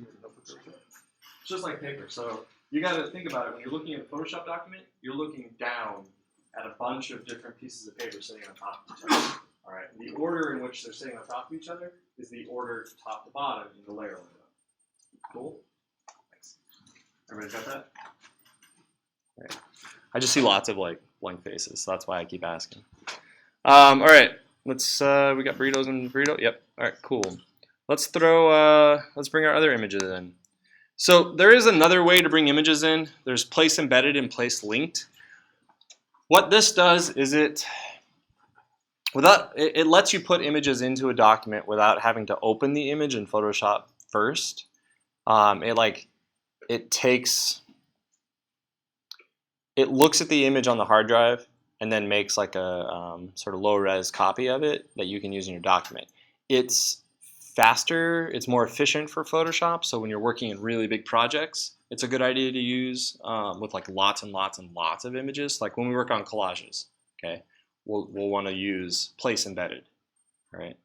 just like paper. So you got to think about it. When you're looking at a Photoshop document, you're looking down at a bunch of different pieces of paper sitting on top of each other. All right. The order in which they're sitting on top of each other is the order top to bottom in the layer window. Cool. Thanks. Everybody got that? All right. I just see lots of like blank faces, so that's why I keep asking. All right. Let's. We got burritos and burrito. Yep. All right. Cool. Let's throw. Let's bring our other images in. So there is another way to bring images in. There's place embedded and place linked. What this does is it lets you put images into a document without having to open the image in Photoshop first. It looks at the image on the hard drive and then makes like a sort of low res copy of it that you can use in your document. It's faster, it's more efficient for Photoshop, so when you're working in really big projects, it's a good idea to use with like lots and lots and lots of images. Like when we work on collages, okay, we'll want to use place embedded, right?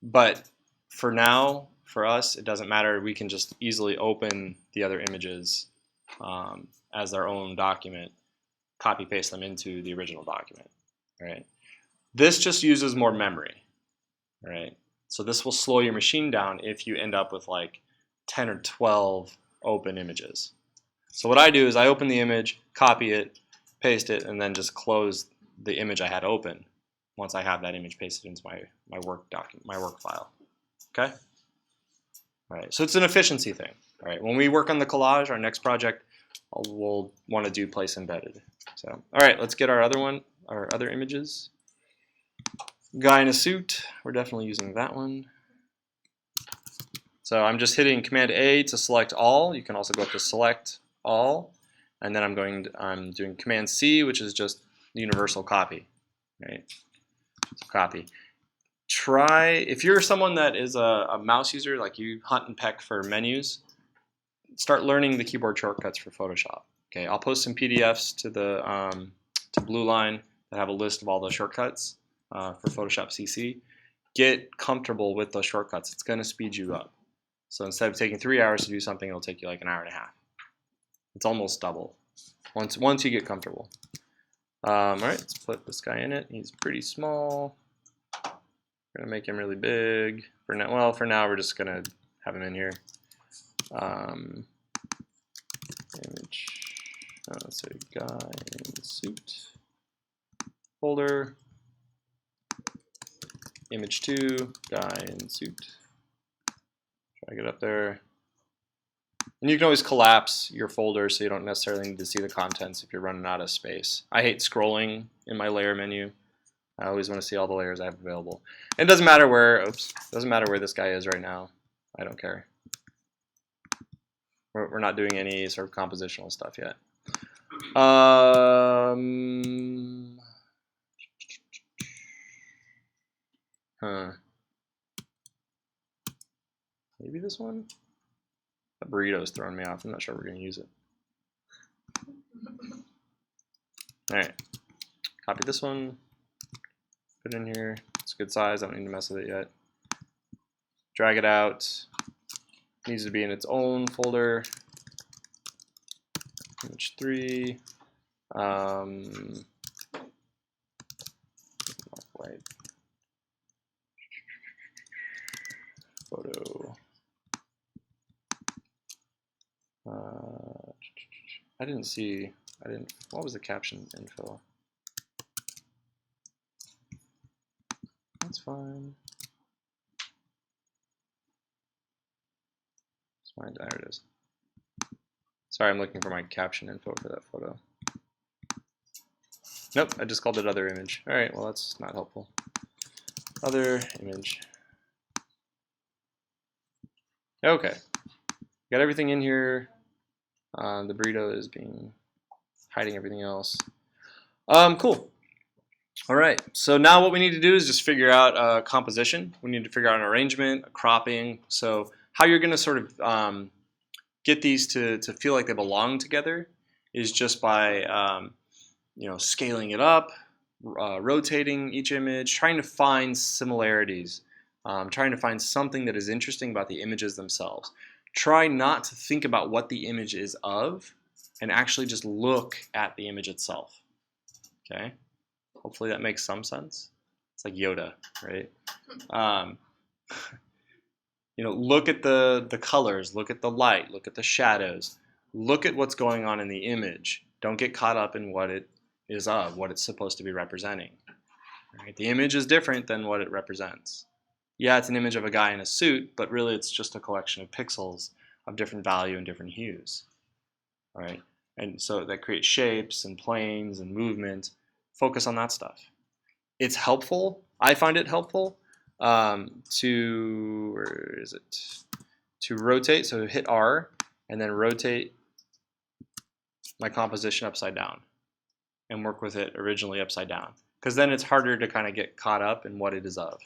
But for now, for us, it doesn't matter. We can just easily open the other images as their own document, copy paste them into the original document, right? This just uses more memory, right? So this will slow your machine down if you end up with like 10 or 12 open images. So what I do is I open the image, copy it, paste it, and then just close the image I had open once I have that image pasted into my work document, my work file. Okay? All right, so it's an efficiency thing. All right, when we work on the collage, our next project, we'll want to do place embedded. So, all right, let's get our other images. Guy in a suit, we're definitely using that one. So I'm just hitting Command A to select all. You can also go up to select all, and then I'm doing Command C, which is just universal copy, right? So copy. Try, if you're someone that is a mouse user, like you hunt and peck for menus, start learning the keyboard shortcuts for Photoshop. Okay, I'll post some PDFs to the to Blue Line that have a list of all the shortcuts for Photoshop CC. Get comfortable with those shortcuts. It's going to speed you up. So instead of taking 3 hours to do something, it'll take you like an hour and a half. It's almost double once you get comfortable. All right, let's put this guy in it. He's pretty small. We're gonna make him really big. For now, well, for now we're just gonna have him in here. Image. Let's say guy in suit. Folder. Image 2. Guy in suit. Drag it up there. And you can always collapse your folder so you don't necessarily need to see the contents if you're running out of space. I hate scrolling in my layer menu. I always want to see all the layers I have available. And it doesn't matter where, doesn't matter where this guy is right now. I don't care. We're not doing any sort of compositional stuff yet. Maybe this one? That burrito's throwing me off. I'm not sure we're going to use it. Alright. Copy this one. Put it in here. It's a good size. I don't need to mess with it yet. Drag it out. It needs to be in its own folder. Image 3. White photo. I didn't see. What was the caption info? That's fine. It's fine. There it is. Sorry, I'm looking for my caption info for that photo. Nope, I just called it other image. All right, well that's not helpful. Other image. Okay, got everything in here. The burrito is hiding everything else. Cool. All right, so now what we need to do is just figure out composition. We need to figure out an arrangement, a cropping. So how you're going to sort of get these to feel like they belong together is just by scaling it up, rotating each image, trying to find similarities, trying to find something that is interesting about the images themselves. Try not to think about what the image is of, and actually just look at the image itself. Okay? Hopefully that makes some sense. It's like Yoda, right? Look at the colors, look at the light, look at the shadows, look at what's going on in the image. Don't get caught up in what it is of, what it's supposed to be representing. Right? The image is different than what it represents. Yeah, it's an image of a guy in a suit, but really it's just a collection of pixels of different value and different hues. All right? And so that creates shapes and planes and movement. Focus on that stuff. It's helpful. I find it helpful to rotate. So hit R and then rotate my composition upside down and work with it originally upside down. Because then it's harder to kind of get caught up in what it is of,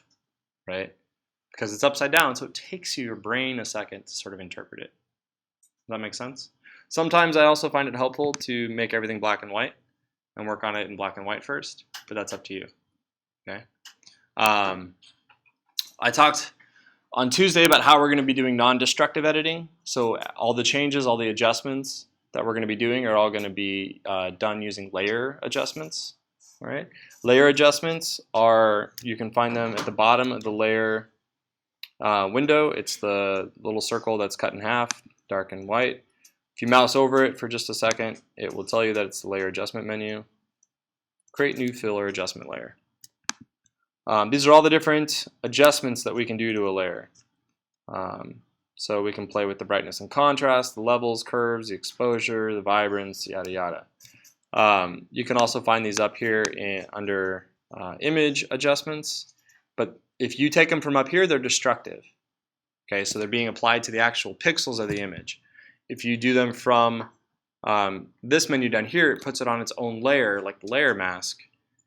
right? Because it's upside down, so it takes your brain a second to sort of interpret it. Does that make sense? Sometimes I also find it helpful to make everything black and white and work on it in black and white first, but that's up to you. Okay. I talked on Tuesday about how we're going to be doing non-destructive editing. So all the changes, all the adjustments that we're going to be doing are all going to be done using layer adjustments. All right. Layer adjustments you can find them at the bottom of the layer window. It's the little circle that's cut in half, dark and white. If you mouse over it for just a second, it will tell you that it's the layer adjustment menu. Create new fill or adjustment layer. These are all the different adjustments that we can do to a layer. So we can play with the brightness and contrast, the levels, curves, the exposure, the vibrance, yada yada. You can also find these up here under image adjustments, but if you take them from up here, they're destructive. Okay, so they're being applied to the actual pixels of the image. If you do them from this menu down here, it puts it on its own layer, like the layer mask,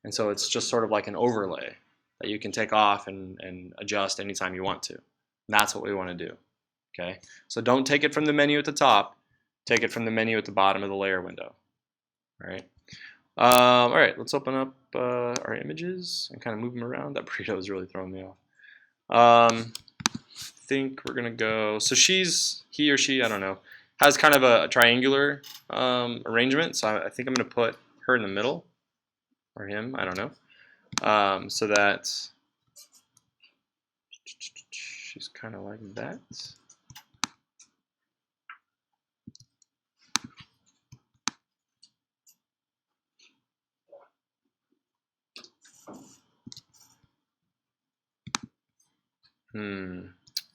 and so it's just sort of like an overlay that you can take off and adjust anytime you want to. And that's what we want to do. Okay, so don't take it from the menu at the top, take it from the menu at the bottom of the layer window. All right, let's open up our images and kind of move them around. That burrito is really throwing me off. I think we're gonna go, so he or she, I don't know, has kind of a triangular arrangement, so I think I'm gonna put her in the middle, or him, I don't know, so that she's kind of like that.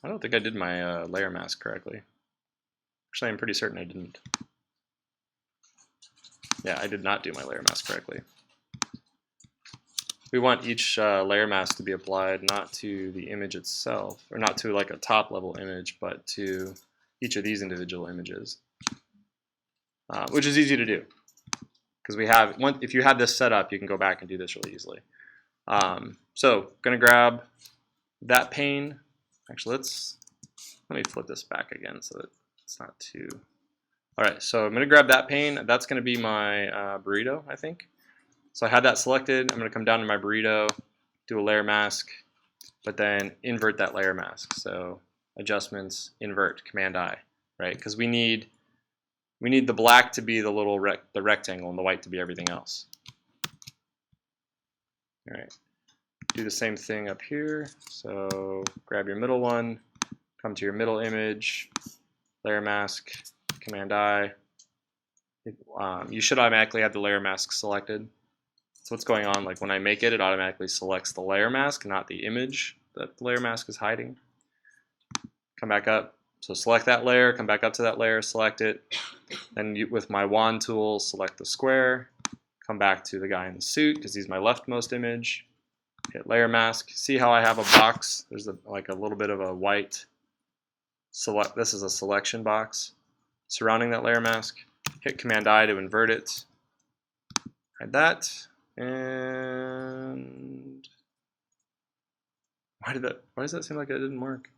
I don't think I did my layer mask correctly. Actually, I'm pretty certain I didn't. Yeah, I did not do my layer mask correctly. We want each layer mask to be applied not to the image itself, or not to like a top level image, but to each of these individual images, which is easy to do. Because if you have this set up, you can go back and do this really easily. So, gonna grab that pane. Actually, let me flip this back again so that it's not too. All right, so I'm gonna grab that pane. That's gonna be my burrito, I think. So I have that selected. I'm gonna come down to my burrito, do a layer mask, but then invert that layer mask. So adjustments, invert, Command I, right? Because we need we need the black to be the little the rectangle and the white to be everything else. All right, do the same thing up here. So grab your middle one, come to your middle image, layer mask, Command I. You should automatically have the layer mask selected. So what's going on, like when I make it, it automatically selects the layer mask, not the image that the layer mask is hiding. Come back up. So select that layer, come back up to that layer, select it. Then with my wand tool, select the square. Come back to the guy in the suit because he's my leftmost image. Hit layer mask. See how I have a box? There's like a little bit of a white select. This is a selection box surrounding that layer mask. Hit Command I to invert it. Hide that. And why does that seem like it didn't work?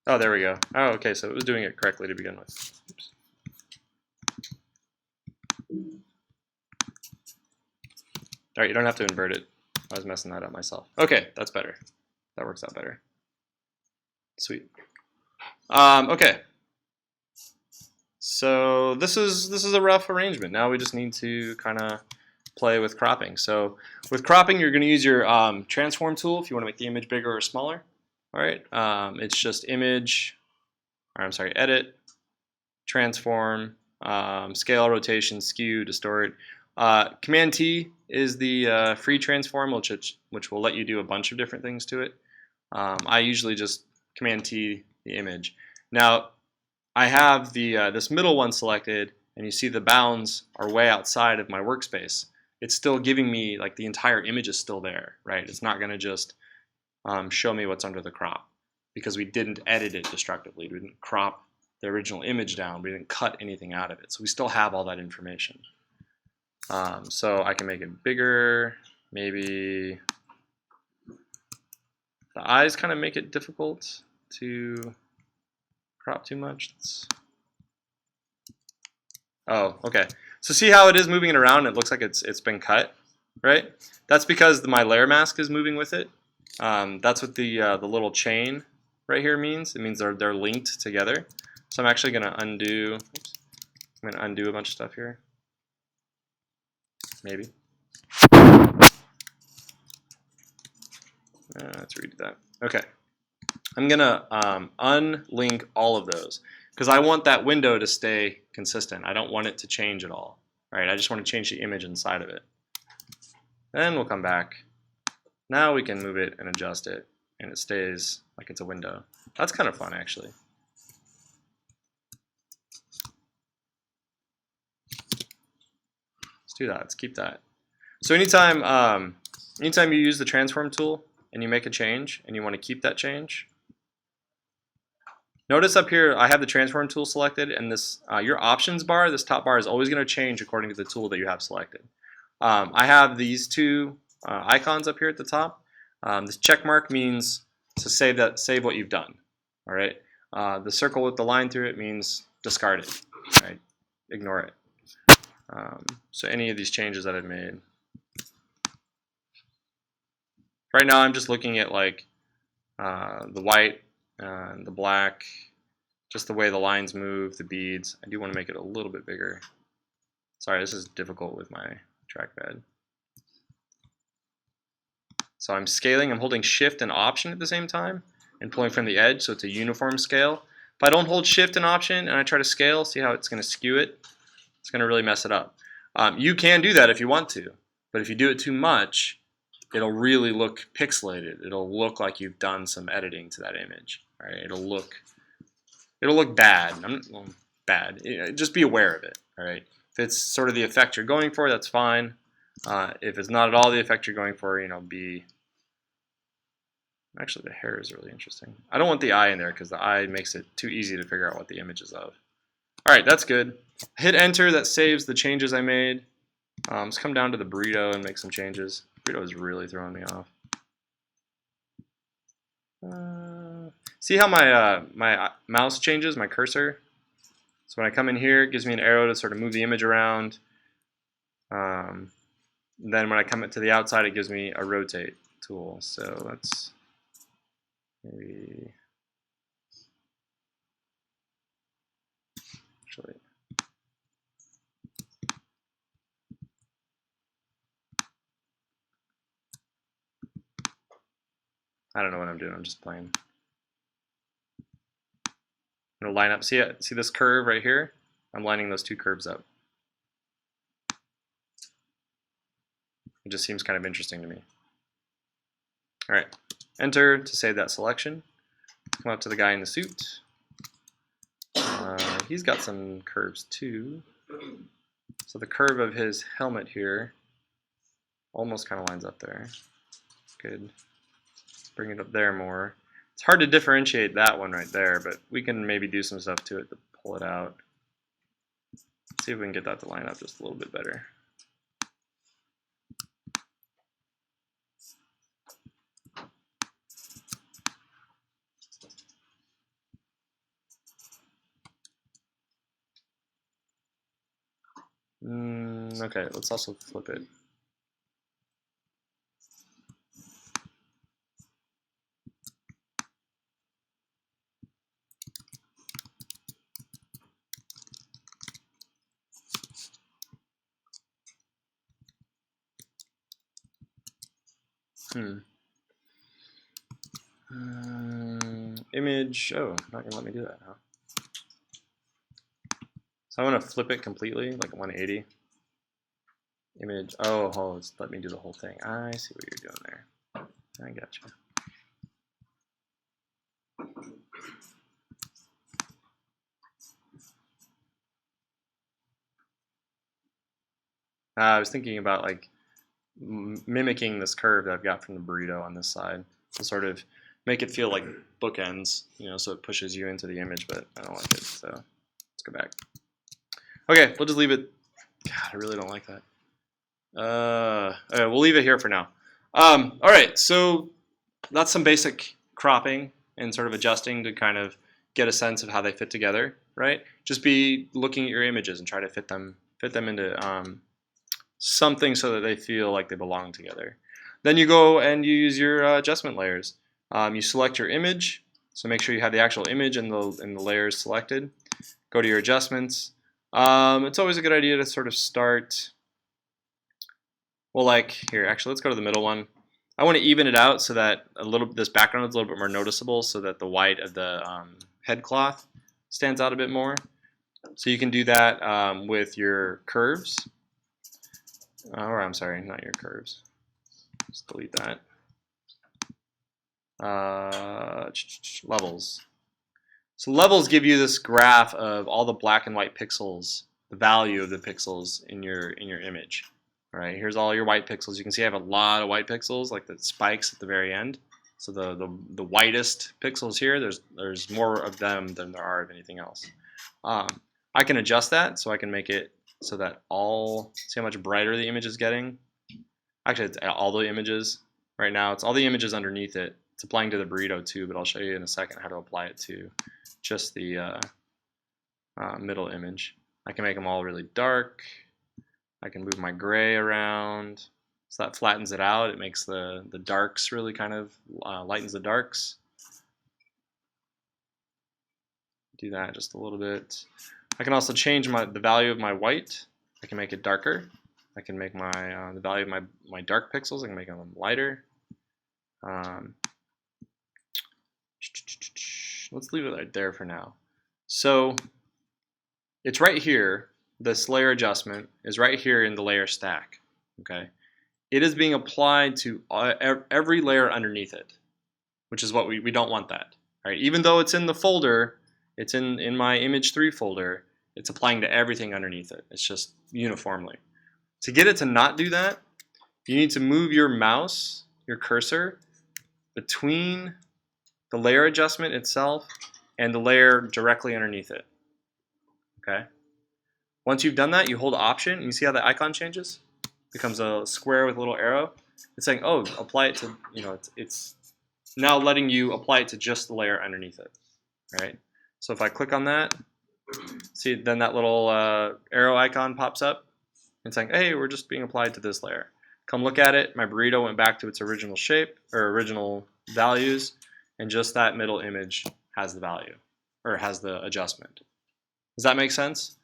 Oh, there we go. Oh, okay, so it was doing it correctly to begin with. Oops. All right, you don't have to invert it. I was messing that up myself. Okay, that's better. That works out better. Sweet. Okay. So this is a rough arrangement. Now we just need to kind of play with cropping. So with cropping, you're going to use your transform tool if you want to make the image bigger or smaller. All right, it's just image, or I'm sorry, edit, transform, scale, rotation, skew, distort. Command T is the free transform, which will let you do a bunch of different things to it. I usually just Command T the image. Now I have the this middle one selected, and you see the bounds are way outside of my workspace. It's still giving me, like, the entire image is still there, right? It's not going to just show me what's under the crop because we didn't edit it destructively. We didn't crop the original image down. We didn't cut anything out of it. So we still have all that information. So I can make it bigger. Maybe the eyes kind of make it difficult to crop too much. Oh, okay. So see how it is moving it around? It looks like it's been cut, right? That's because my layer mask is moving with it. That's what the little chain right here means. It means they're linked together. So I'm actually going to undo. Oops, I'm going to undo a bunch of stuff here. Maybe. Let's redo that. Okay. I'm going to unlink all of those because I want that window to stay consistent. I don't want it to change at all. All right, I just want to change the image inside of it. Then we'll come back. Now we can move it and adjust it, and it stays like it's a window. That's kind of fun, actually. Let's do that. Let's keep that. So anytime you use the transform tool and you make a change and you want to keep that change, notice up here I have the transform tool selected, and this your options bar, this top bar, is always going to change according to the tool that you have selected. I have these two icons up here at the top. This check mark means to save what you've done. All right. The circle with the line through it means discard it. Right. Ignore it. So any of these changes that I've made. Right now I'm just looking at like the white and the black, just the way the lines move, the beads. I do want to make it a little bit bigger. Sorry, this is difficult with my trackpad. So I'm scaling, I'm holding Shift and Option at the same time and pulling from the edge so it's a uniform scale. If I don't hold Shift and Option and I try to scale, see how it's going to skew it? It's going to really mess it up. You can do that if you want to, but if you do it too much, it'll really look pixelated. It'll look like you've done some editing to that image. All right? It'll look bad. Bad. Just be aware of it. All right. If it's sort of the effect you're going for, that's fine. If it's not at all the effect you're going for, be. Actually, the hair is really interesting. I don't want the eye in there because the eye makes it too easy to figure out what the image is of. All right, that's good. Hit enter. That saves the changes I made. Let's come down to the burrito and make some changes. Burrito is really throwing me off. See how my my mouse changes, my cursor? So when I come in here, it gives me an arrow to sort of move the image around. Then when I come to the outside, it gives me a rotate tool. So let's maybe actually. I don't know what I'm doing. I'm just playing. I'm gonna line up. See it? See this curve right here? I'm lining those two curves up. It just seems kind of interesting to me. All right, enter to save that selection. Come out to the guy in the suit. He's got some curves too. So the curve of his helmet here almost kind of lines up there. Good. Bring it up there more. It's hard to differentiate that one right there, but we can maybe do some stuff to it to pull it out. See if we can get that to line up just a little bit better. Okay, let's also flip it. Image, oh, not gonna let me do that, huh? So I want to flip it completely, like 180. Image, oh, it's let me do the whole thing. I see what you're doing there. I got you. I was thinking about like mimicking this curve that I've got from the burrito on this side to sort of make it feel like bookends, you know, so it pushes you into the image, but I don't like it, so let's go back. Okay, we'll just leave it. God, I really don't like that. Okay, we'll leave it here for now. All right, so that's some basic cropping and sort of adjusting to kind of get a sense of how they fit together, right? Just be looking at your images and try to fit them into something so that they feel like they belong together. Then you go and you use your adjustment layers. You select your image, so make sure you have the actual image and the layers selected. Go to your adjustments. It's always a good idea to sort of start. Well, like here, actually, let's go to the middle one. I want to even it out so that this background is a little bit more noticeable, so that the white of the head cloth stands out a bit more. So you can do that with your curves. Or I'm sorry, not your curves. Just delete that. Levels. So levels give you this graph of all the black and white pixels, the value of the pixels in your image. All right, here's all your white pixels. You can see I have a lot of white pixels, like the spikes at the very end. So the whitest pixels here, there's more of them than there are of anything else. I can adjust that, so I can make it so that see how much brighter the image is getting. Actually, it's all the images. Right now, it's all the images underneath it. It's applying to the burrito too, but I'll show you in a second how to apply it to just the middle image. I can make them all really dark. I can move my gray around, so that flattens it out. It makes the darks really kind of lightens the darks. Do that just a little bit. I can also change the value of my white. I can make it darker. I can make the value of my dark pixels. I can make them lighter. Let's leave it right there for now. So it's right here. This layer adjustment is right here in the layer stack. Okay, it is being applied to every layer underneath it, which is what we don't want that. Right? Even though it's in the folder, it's in my image 3 folder. It's applying to everything underneath it. It's just uniformly. To get it to not do that, you need to move your mouse, your cursor, between the layer adjustment itself and the layer directly underneath it. Okay. Once you've done that, you hold Option, and you see how the icon changes? It becomes a square with a little arrow. It's saying, oh, apply it to, it's now letting you apply it to just the layer underneath it. Right. So if I click on that, see, then that little arrow icon pops up. It's saying, hey, we're just being applied to this layer. Come look at it. My burrito went back to its original shape or original values, and just that middle image has the value or has the adjustment. Does that make sense?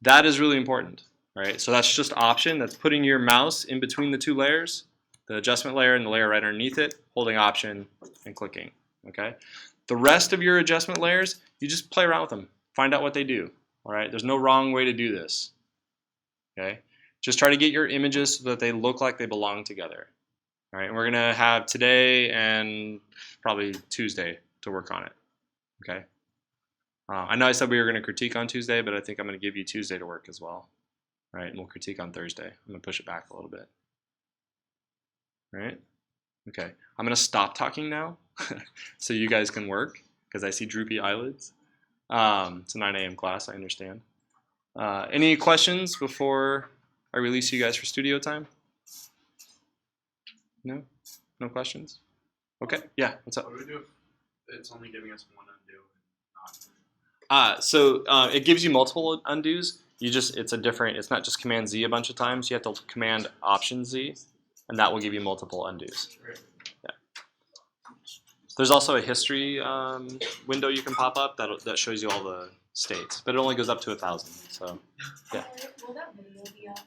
That is really important, right? So that's just Option. That's putting your mouse in between the two layers, the adjustment layer and the layer right underneath it, holding Option and clicking, okay? The rest of your adjustment layers, you just play around with them. Find out what they do, all right? There's no wrong way to do this, okay? Just try to get your images so that they look like they belong together, all right? And we're gonna have today and probably Tuesday to work on it, okay? I know I said we were going to critique on Tuesday, but I think I'm going to give you Tuesday to work as well. All right, and we'll critique on Thursday. I'm going to push it back a little bit. All right? Okay, I'm going to stop talking now so you guys can work because I see droopy eyelids. It's a 9 a.m. class, I understand. Any questions before I release you guys for studio time? No? No questions? Okay, yeah, what's up? What do we do if it's only giving us one undo and not? So it gives you multiple undos. It's not just Command Z a bunch of times. You have to Command Option Z, and that will give you multiple undos. Yeah. There's also a history window you can pop up that shows you all the states, but it only goes up to 1,000. So yeah. Will that video be up?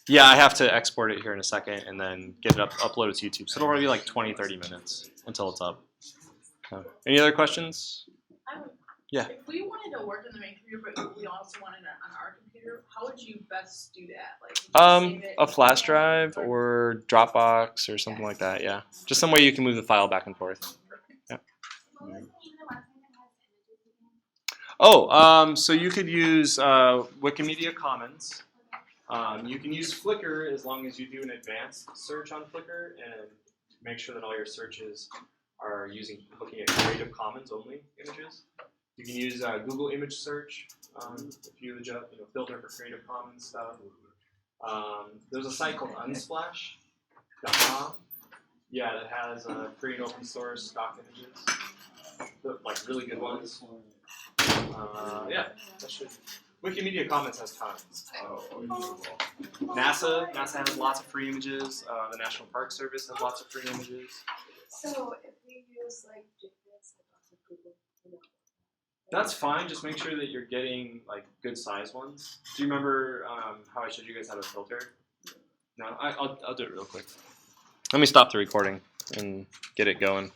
Yeah, I have to export it here in a second and then get it upload it to YouTube. So it'll probably be like 20, 30 minutes until it's up. Any other questions? Yeah. If we wanted to work in the main computer, but we also wanted it on our computer, how would you best do that? Like, would you save it A flash drive or Dropbox or something like that. Yeah, just some way you can move the file back and forth. Yeah. Oh, so you could use Wikimedia Commons. You can use Flickr as long as you do an advanced search on Flickr and make sure that all your searches are looking at Creative Commons only images. You can use Google Image Search if you filter for Creative Commons stuff. There's a site called Unsplash.com. Yeah, that has free and open source stock images, like really good ones. Yeah, that should. Wikimedia Commons has tons. NASA has lots of free images. The National Park Service has lots of free images. So if we use like JPEGs, like lots of Google, That's fine. Just make sure that you're getting like good size ones. Do you remember how I showed you guys how to filter? No, I'll do it real quick. Let me stop the recording and get it going.